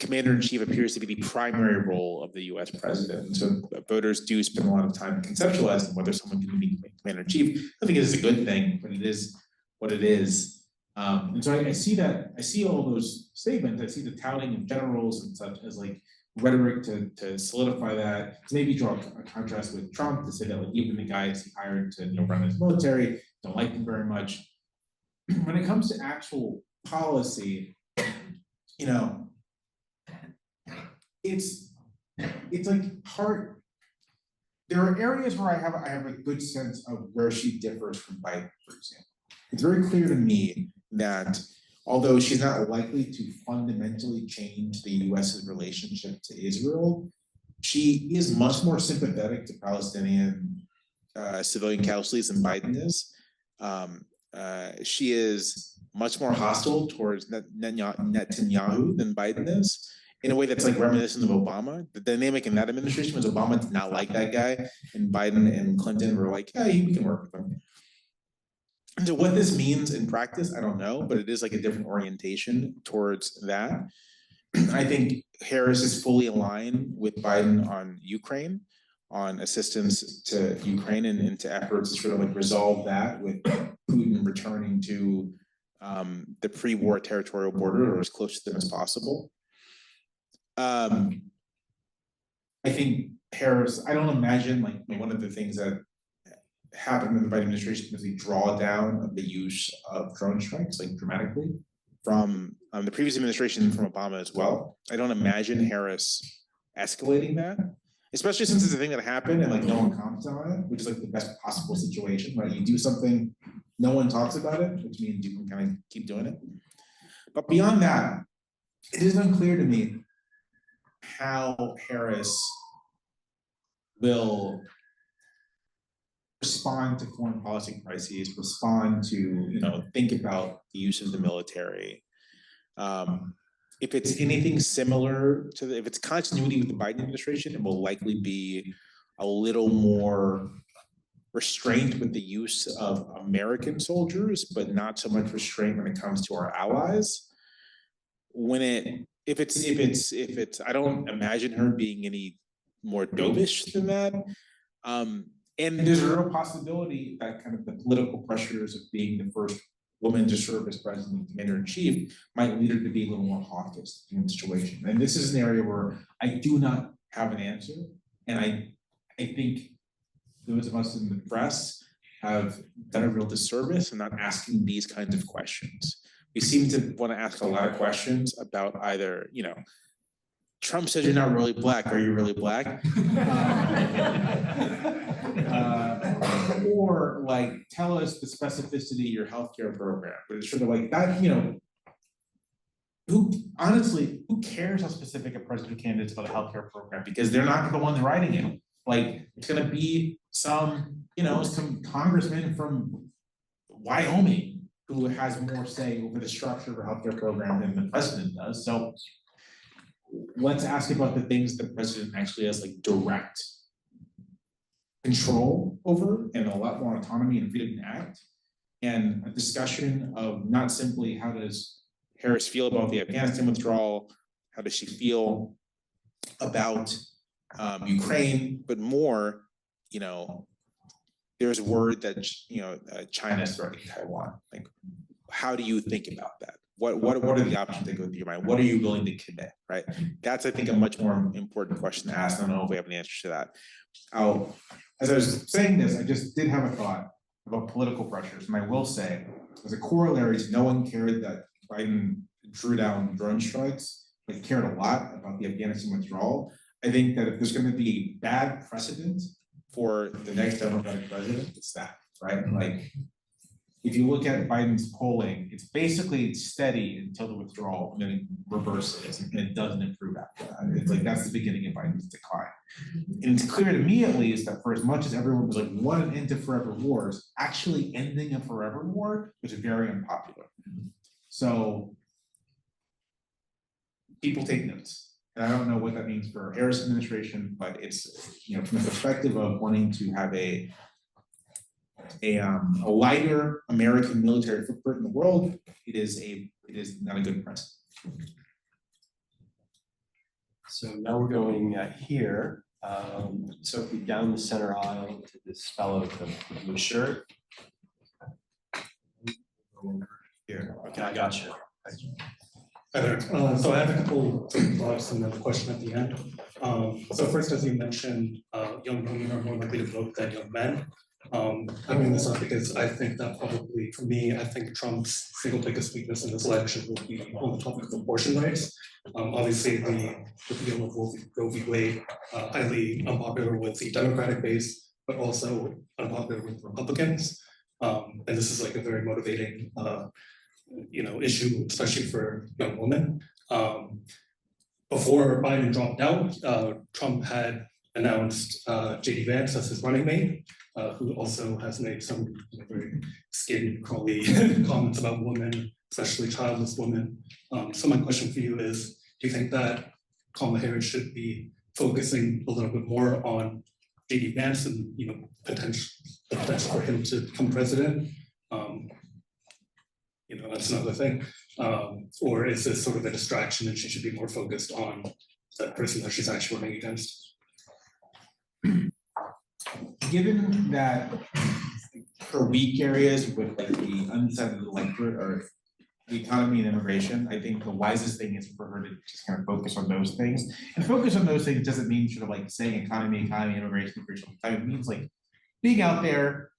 commander-in-chief appears to be the primary role of the US president. So voters do spend a lot of time conceptualizing whether someone can be commander-in-chief. I think it is a good thing, but it is what it is. And so I see all those statements. I see the touting of generals and such as like rhetoric to solidify that, to maybe draw a contrast with Trump, to say that like even the guys he hired to run his military don't like him very much. When it comes to actual policy, it's like hard. There are areas where I have a good sense of where she differs from Biden, for example. It's very clear to me that although she's not likely to fundamentally change the US's relationship to Israel, she is much more sympathetic to Palestinian Civilian casualties than Biden is. She is much more hostile towards Netanyahu than Biden is, in a way that's like reminiscent of Obama. The dynamic in that administration was Obama did not like that guy, and Biden and Clinton were like, yeah, we can work with him. And so what this means in practice, I don't know, but it is like a different orientation towards that. I think Harris is fully aligned with Biden on Ukraine, on assistance to Ukraine and to efforts to sort of like resolve that with Putin returning to the pre-war territorial border or as close to them as possible. I think Harris, I don't imagine like one of the things that happened in the Biden administration was the drawdown of the use of drone strikes, like dramatically, from the previous administration, from Obama as well. I don't imagine Harris escalating that, especially since it's a thing that happened and like no one comments on it, which is like the best possible situation, right? You do something, no one talks about it, which means you can kind of keep doing it. But beyond that, it is unclear to me how Harris will respond to foreign policy crises, respond to, think about the use of the military. If it's anything similar to if it's continuity with the Biden administration, it will likely be a little more restraint with the use of American soldiers, but not so much restraint when it comes to our allies. if it's, I don't imagine her being any more dovish than that. And there's a real possibility that kind of the political pressures of being the first woman to serve as president, commander in chief, might lead her to be a little more hawkish in the situation. And this is an area where I do not have an answer. And I think those of us in the press have done a real disservice in not asking these kinds of questions. We seem to want to ask a lot of questions about either, Trump says you're not really black. Are you really black? Or like, tell us the specificity of your healthcare program. But it's sort of like that, who cares how specific a presidential candidate is about a healthcare program? Because they're not the one writing it. Like, it's gonna be some congressman from Wyoming who has more say over the structure of a healthcare program than the president does. So let's ask about the things the president actually has like direct control over and a lot more autonomy and freedom to act. And a discussion of not simply how does Harris feel about the Afghanistan withdrawal, how does she feel about Ukraine, but more, there's word that China is threatening Taiwan. Like, how do you think about that? What are the options that go through your mind? What are you willing to commit? Right? That's, I think, a much more important question to ask. I don't know if we have an answer to that. As I was saying this, I just did have a thought about political pressures, and I will say, as a corollary to no one cared that Biden drew down drone strikes, but cared a lot about the Afghanistan withdrawal. I think that if there's going to be a bad precedent for the next Democratic president, it's that, right? Like, if you look at Biden's polling, it's basically steady until the withdrawal, and then it reverses, and it doesn't improve after that. It's like that's the beginning of Biden's decline. And it's clear to me, at least, that for as much as everyone was like, what an end to forever wars, actually ending a forever war was very unpopular. So people take notes. And I don't know what that means for Harris administration, but it's, from the perspective of wanting to have a lighter American military footprint in the world, it is not a good precedent. So now we're going here. So if we down the center aisle to this fellow with the blue shirt. Here, okay, I got you. Hi there. So I have a couple thoughts and then a question at the end. So first, as you mentioned, young women are more likely to vote than young men. I bring this up because I think that probably, for me, I think Trump's single biggest weakness in this election will be on the topic of abortion rights. Obviously, the repeal of Roe v. Wade, highly unpopular with the Democratic base, but also unpopular with Republicans. And this is like a very motivating issue, especially for young women. Before Biden dropped out, Trump had announced J.D. Vance as his running mate, who also has made some very skin crawly comments about women, especially childless women. So my question for you is, do you think that Kamala Harris should be focusing a little bit more on J.D. Vance and the potential for him to become president? That's another thing. Or is this sort of a distraction and she should be more focused on that person that she's actually running against? Given that her weak areas with like the undecided electorate are the economy and immigration, I think the wisest thing is for her to just kind of focus on those things. And focus on those things doesn't mean sort of like saying economy, immigration. It means like being out there,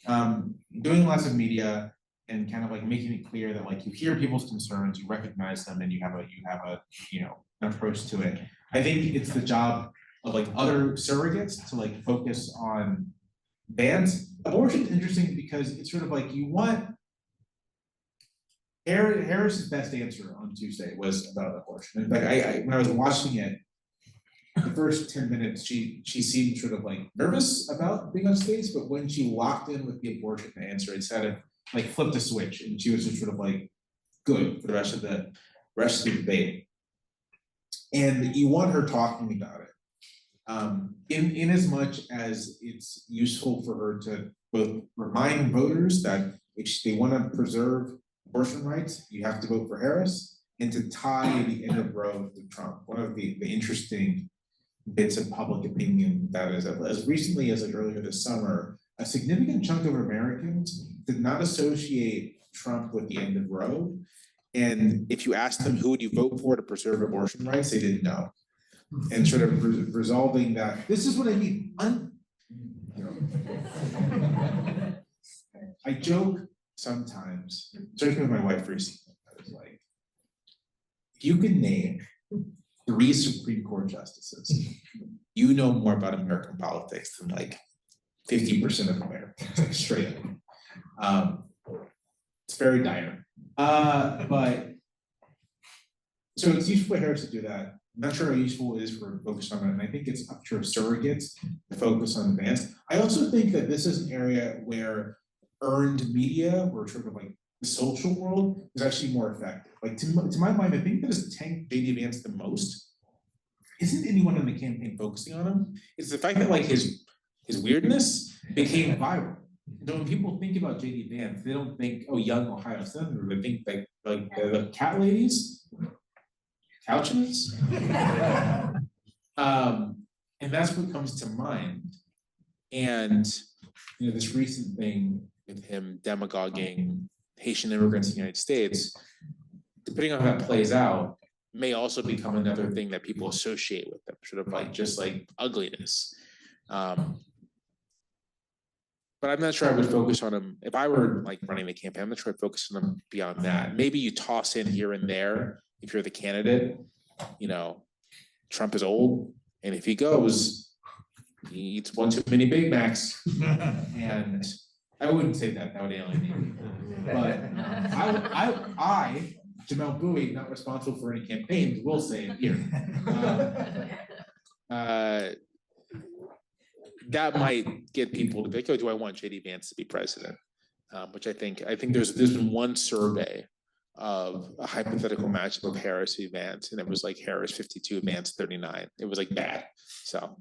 doing lots of media, and kind of like making it clear that like you hear people's concerns, you recognize them, and you have a an approach to it. I think it's the job of like other surrogates to like focus on bans. Abortion is interesting because it's sort of like you want Harris's best answer on Tuesday was about abortion. Like when I was watching it, the first 10 minutes, she seemed sort of like nervous about being on stage, but when she locked in with the abortion answer, it said it like flipped a switch, and she was just sort of like good for the rest of the debate. And you want her talking about it. In as much as it's useful for her to both remind voters that if they want to preserve abortion rights, you have to vote for Harris, And to tie the end of Roe to Trump, one of the interesting bits of public opinion that is, as recently as like earlier this summer, a significant chunk of Americans did not associate Trump with the end of Roe. And if you asked them who would you vote for to preserve abortion rights, they didn't know. And sort of resolving that, this is what I mean. I joke sometimes, joking with my wife recently, I was like, you can name 3 Supreme Court justices, you know more about American politics than like 50% of Americans, straight up. It's very dire. But so it's useful for Harris to do that. I'm not sure how useful it is for focus on it, and I think it's up to surrogates to focus on advance. I also think that this is an area where earned media, or sort of like the social world, is actually more effective. Like to my mind, I think that has tanked J.D. Vance the most. Isn't anyone in the campaign focusing on him? It's the fact that like his weirdness became viral. So when people think about J.D. Vance, they don't think, oh, young Ohio senator. They think like the cat ladies, couches. And that's what comes to mind. And you know, this recent thing with him demagoguing Haitian immigrants in the United States, depending on how that plays out, may also become another thing that people associate with them, sort of like just like ugliness. But I'm not sure I would focus on him. If I were like running the campaign, I'm not sure I'd focus on him beyond that. Maybe you toss in here and there if you're the candidate, you know, Trump is old, and if he goes, he eats one too many Big Macs. And I wouldn't say that, that would alienate me. But I, Jamelle Bouie, not responsible for any campaigns, will say it here. That might get people to be like, oh, do I want J.D. Vance to be president? Which I think there's been one survey of a hypothetical matchup of Harris v. Vance, and it was like Harris 52, Vance 39. It was like bad. So.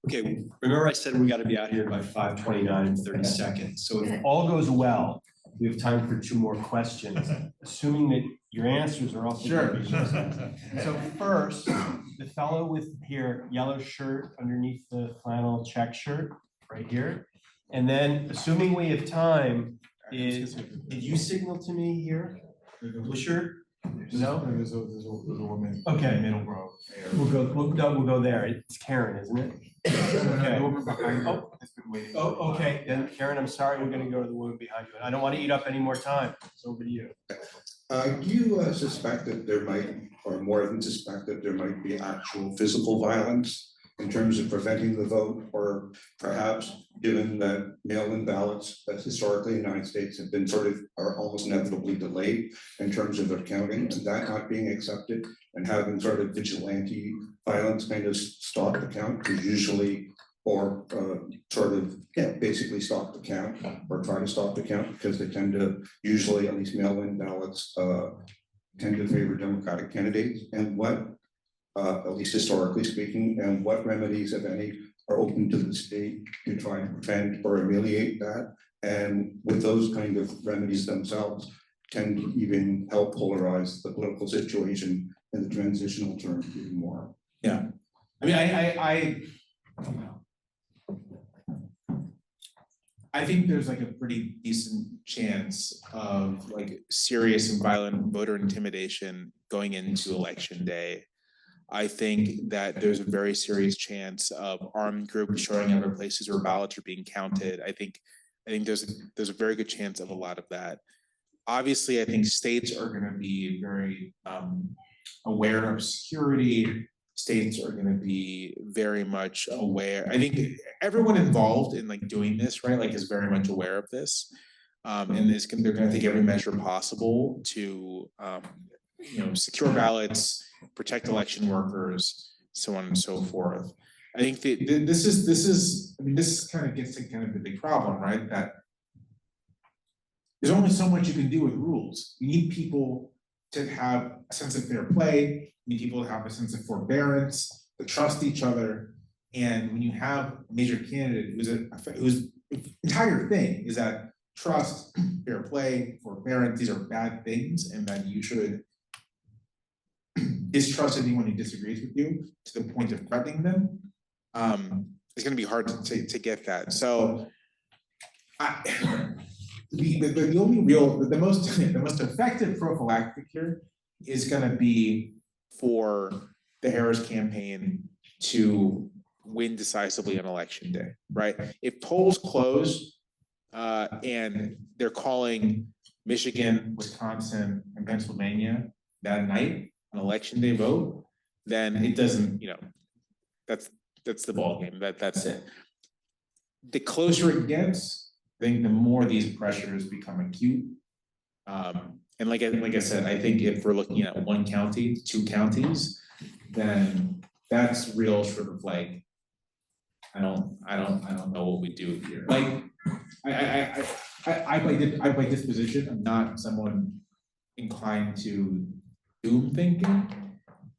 Okay, remember I said we got to be out here by 5:29 in 30 seconds. So if all goes well, we have time for 2 more questions, assuming that your answers are also. Sure. So first, the fellow with here, yellow shirt underneath the flannel check shirt, right here. And then, assuming we have time, did you signal to me here? The blue shirt? No? There's a woman. Okay. Middle row. We'll go there. It's Karen, isn't it? Okay. The woman behind you has been waiting. Oh, okay, then Karen, I'm sorry, we're gonna go to the woman behind you. And I don't want to eat up any more time. It's over to you. Do you suspect that there might, or more than suspect that there might be actual physical violence in terms of preventing the vote, or perhaps given that mail-in ballots historically in the United States have been are almost inevitably delayed in terms of their counting, and that not being accepted, and having sort of vigilante violence kind of stop the count, because usually, or basically stop the count, or try to stop the count, because they tend to, usually at least mail-in ballots tend to favor Democratic candidates, and what, at least historically speaking, and what remedies, if any, are open to the state to try and prevent or ameliorate that, and with those kind of remedies themselves tend to even help polarize the political situation in the transitional term even more. Yeah, I mean, I think there's like a pretty decent chance of like serious and violent voter intimidation going into election day. I think that there's a very serious chance of armed groups showing up in places where ballots are being counted. I think there's a very good chance of a lot of that. Obviously, I think states are going to be very aware of security. States are going to be very much aware. I think everyone involved in like doing this, right, like is very much aware of this, and they're going to take every measure possible to secure ballots, protect election workers, so on and so forth. I think this kind of gets to kind of the big problem, right? That there's only so much you can do with rules. You need people to have a sense of fair play. You need people to have a sense of forbearance, to trust each other. And when you have a major candidate whose entire thing is that trust, fair play, forbearance, these are bad things, and that you should distrust anyone who disagrees with you to the point of threatening them, it's gonna be hard to get that. So the only real, the most effective prophylactic here is gonna be for the Harris campaign to win decisively on election day, right? If polls close and they're calling Michigan, Wisconsin, and Pennsylvania that night an election day vote, then it doesn't, that's the ballgame. That's it. The closer it gets, I think the more these pressures become acute. And like I said, I think if we're looking at one county, two counties, then that's real sort of like, I don't know what we do here. Like, I by disposition, I'm not someone inclined to doom thinking,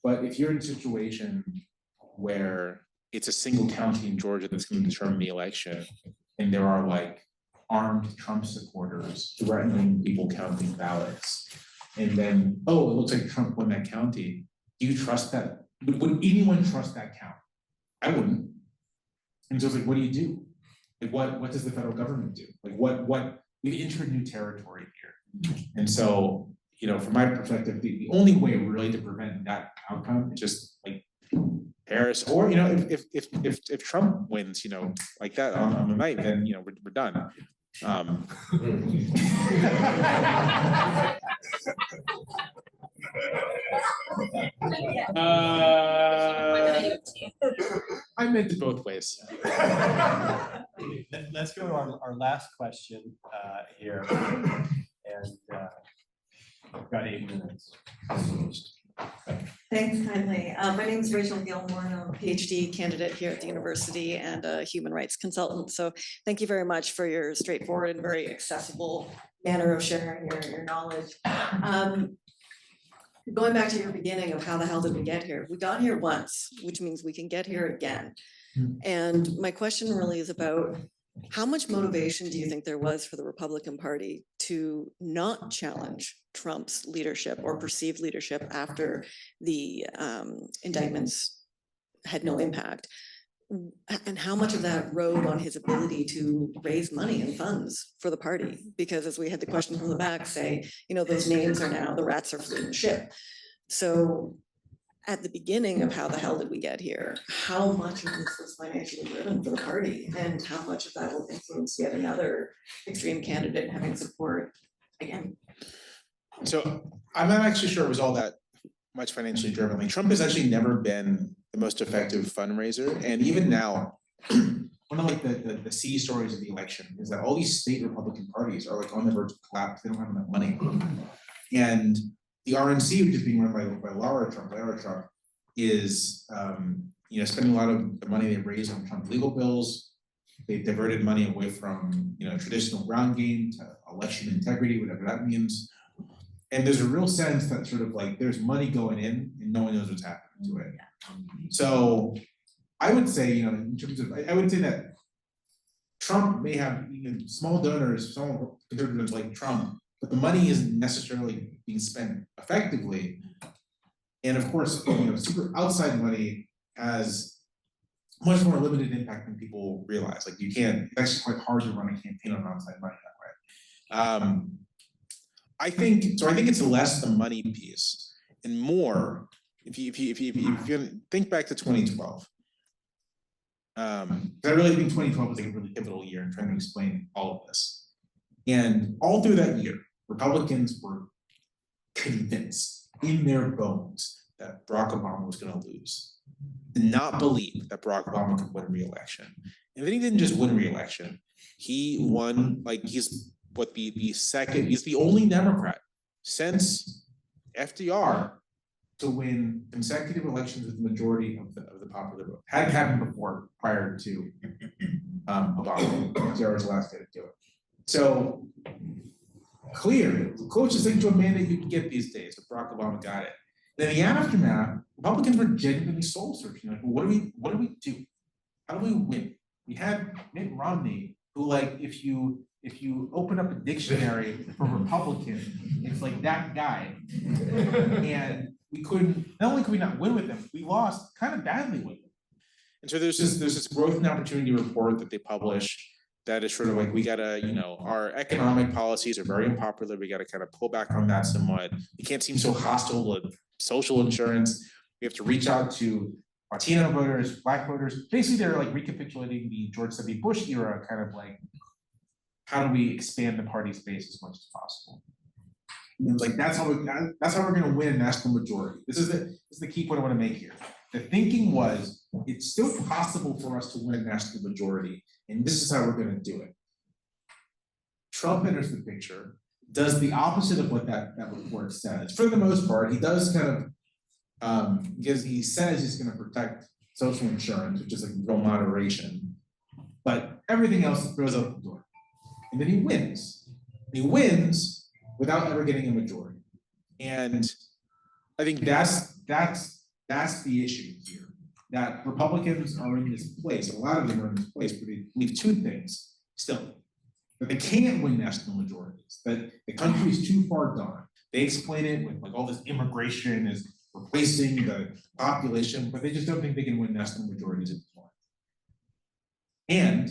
but if you're in a situation where it's a single county in Georgia that's going to determine the election, and there are like armed Trump supporters threatening people counting ballots, and then, oh, it looks like Trump won that county. Do you trust that? Would anyone trust that count? I wouldn't. And so it's like, what do? Like, what does the federal government do? Like, what we've entered new territory here. And so, from my perspective, the only way really to prevent that outcome is just like Harris, or if Trump wins, like that on the night, then we're done. I meant it both ways. Let's go to our last question here, and we've got 8 minutes. Thanks kindly. My name is Rachel Gilmore. I'm a PhD candidate here at the university and a human rights consultant. So thank you very much for your straightforward and very accessible manner of sharing your knowledge. Going back to your beginning of how the hell did we get here? We got here once, which means we can get here again. And my question really is about how much motivation do you think there was for the Republican Party to not challenge Trump's leadership or perceived leadership after the indictments had no impact? And how much of that rode on his ability to raise money and funds for the party? Because as we had the question from the back say, those names are now, the rats are fleeing the ship. So at the beginning of how the hell did we get here, how much of this was financially driven for the party, and how much of that will influence yet another extreme candidate having support again? So I'm not actually sure it was all that much financially driven. Like, Trump has actually never been the most effective fundraiser, and even now, one of like the C stories of the election is that all these state Republican parties are like on the verge of collapse. They don't have enough money, and the RNC, which is being run by Lara Trump, is spending a lot of the money they raised on Trump legal bills. They've diverted money away from traditional ground game to election integrity, whatever that means. And there's a real sense that sort of like there's money going in and no one knows what's happening to it. So I would say, in terms of, I would say that Trump may have small donors, small contributors like Trump, but the money isn't necessarily being spent effectively. And of course, super outside money has much more limited impact than people realize. Like, you can't, it's actually quite hard to run a campaign on outside money that way. I think it's less the money piece and more, if you think back to 2012. I really think 2012 was like a really pivotal year in trying to explain all of this. And all through that year, Republicans were convinced in their bones that Barack Obama was going to lose, did not believe that Barack Obama could win re-election. And then he didn't just win re-election, he won, like, he's the only Democrat since FDR to win consecutive elections with the majority of the popular vote. Hadn't happened before prior to Obama. FDR was the last guy to do it. So clearly, the closest thing to a mandate you can get these days, but Barack Obama got it. Then in the aftermath, Republicans were genuinely soul searching. Like, well, what do we do? How do we win? We had Mitt Romney, who, like, if you if you open up a dictionary for Republican, it's like that guy. And we couldn't, not only could we not win with him, we lost kind of badly with him. And so there's this growth and opportunity report that they publish that is sort of like, we gotta, you know, our economic policies are very unpopular. We gotta kind of pull back on that somewhat. We can't seem so hostile to social insurance. We have to reach out to Latino voters, Black voters. Basically, they're like recapitulating the George W. Bush era, kind of like, how do we expand the party's base as much as possible? And like that's how we're going to win a national majority. This is the key point I want to make here. The thinking was it's still possible for us to win a national majority, and this is how we're going to do it. Trump enters the picture, does the opposite of what that report says. For the most part, he does kind of because he says he's going to protect social insurance, which is like real moderation, but everything else throws out the door. And then he wins. He wins without ever getting a majority. And I think that's the issue here. That Republicans are in this place, a lot of them are in this place, but they believe two things still. That they can't win national majorities, that the country is too far gone. They explain it with like all this immigration is replacing the population, but they just don't think they can win national majorities anymore. And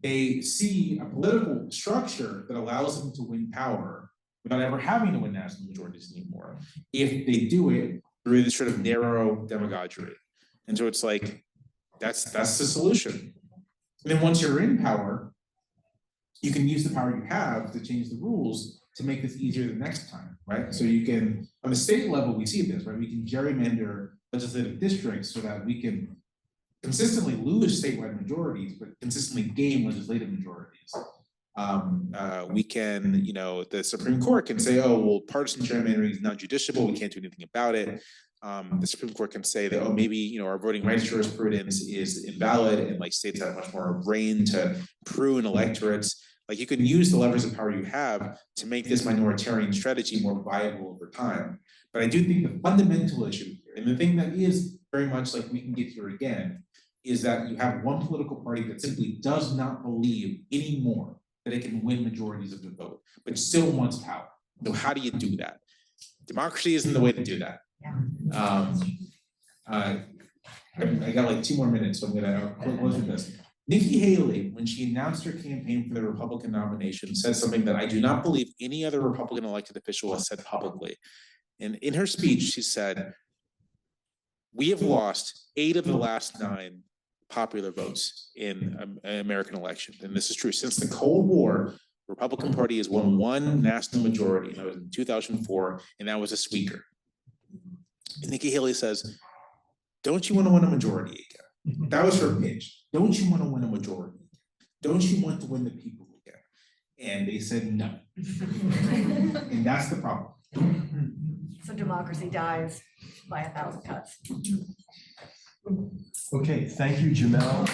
they see a political structure that allows them to win power without ever having to win national majorities anymore, if they do it through this sort of narrow demagoguery. And so it's like, that's the solution. And then once you're in power, you can use the power you have to change the rules to make this easier the next time, right? So you can, on the state level, we see this, right? We can gerrymander legislative districts so that we can consistently lose statewide majorities, but consistently gain legislative majorities. We can, you know, the Supreme Court can say, oh, well, partisan gerrymandering is not judiciable, we can't do anything about it. The Supreme Court can say that, oh, maybe, you know, our voting rights jurisprudence is invalid, and like states have much more reign to prune electorates. Like you can use the levers of power you have to make this minoritarian strategy more viable over time. But I do think the fundamental issue here, and the thing that is very much like we can get here again, is that you have one political party that simply does not believe anymore that it can win majorities of the vote, but still wants power. So how do you do that? Democracy isn't the way to do that. I got like 2 more minutes, so I'm gonna close with this. Nikki Haley, when she announced her campaign for the Republican nomination, said something that I do not believe any other Republican elected official has said publicly. And in her speech, she said, we have lost 8 of the last 9 popular votes in an American election. And this is true. Since the Cold War, the Republican Party has won 1 national majority, and that was in 2004, and that was a squeaker. And Nikki Haley says, don't you want to win a majority again? That was her pitch. Don't you want to win a majority? Don't you want to win the people again? And they said no. And that's the problem. So democracy dies by 1,000 cuts. Okay, thank you, Jamelle.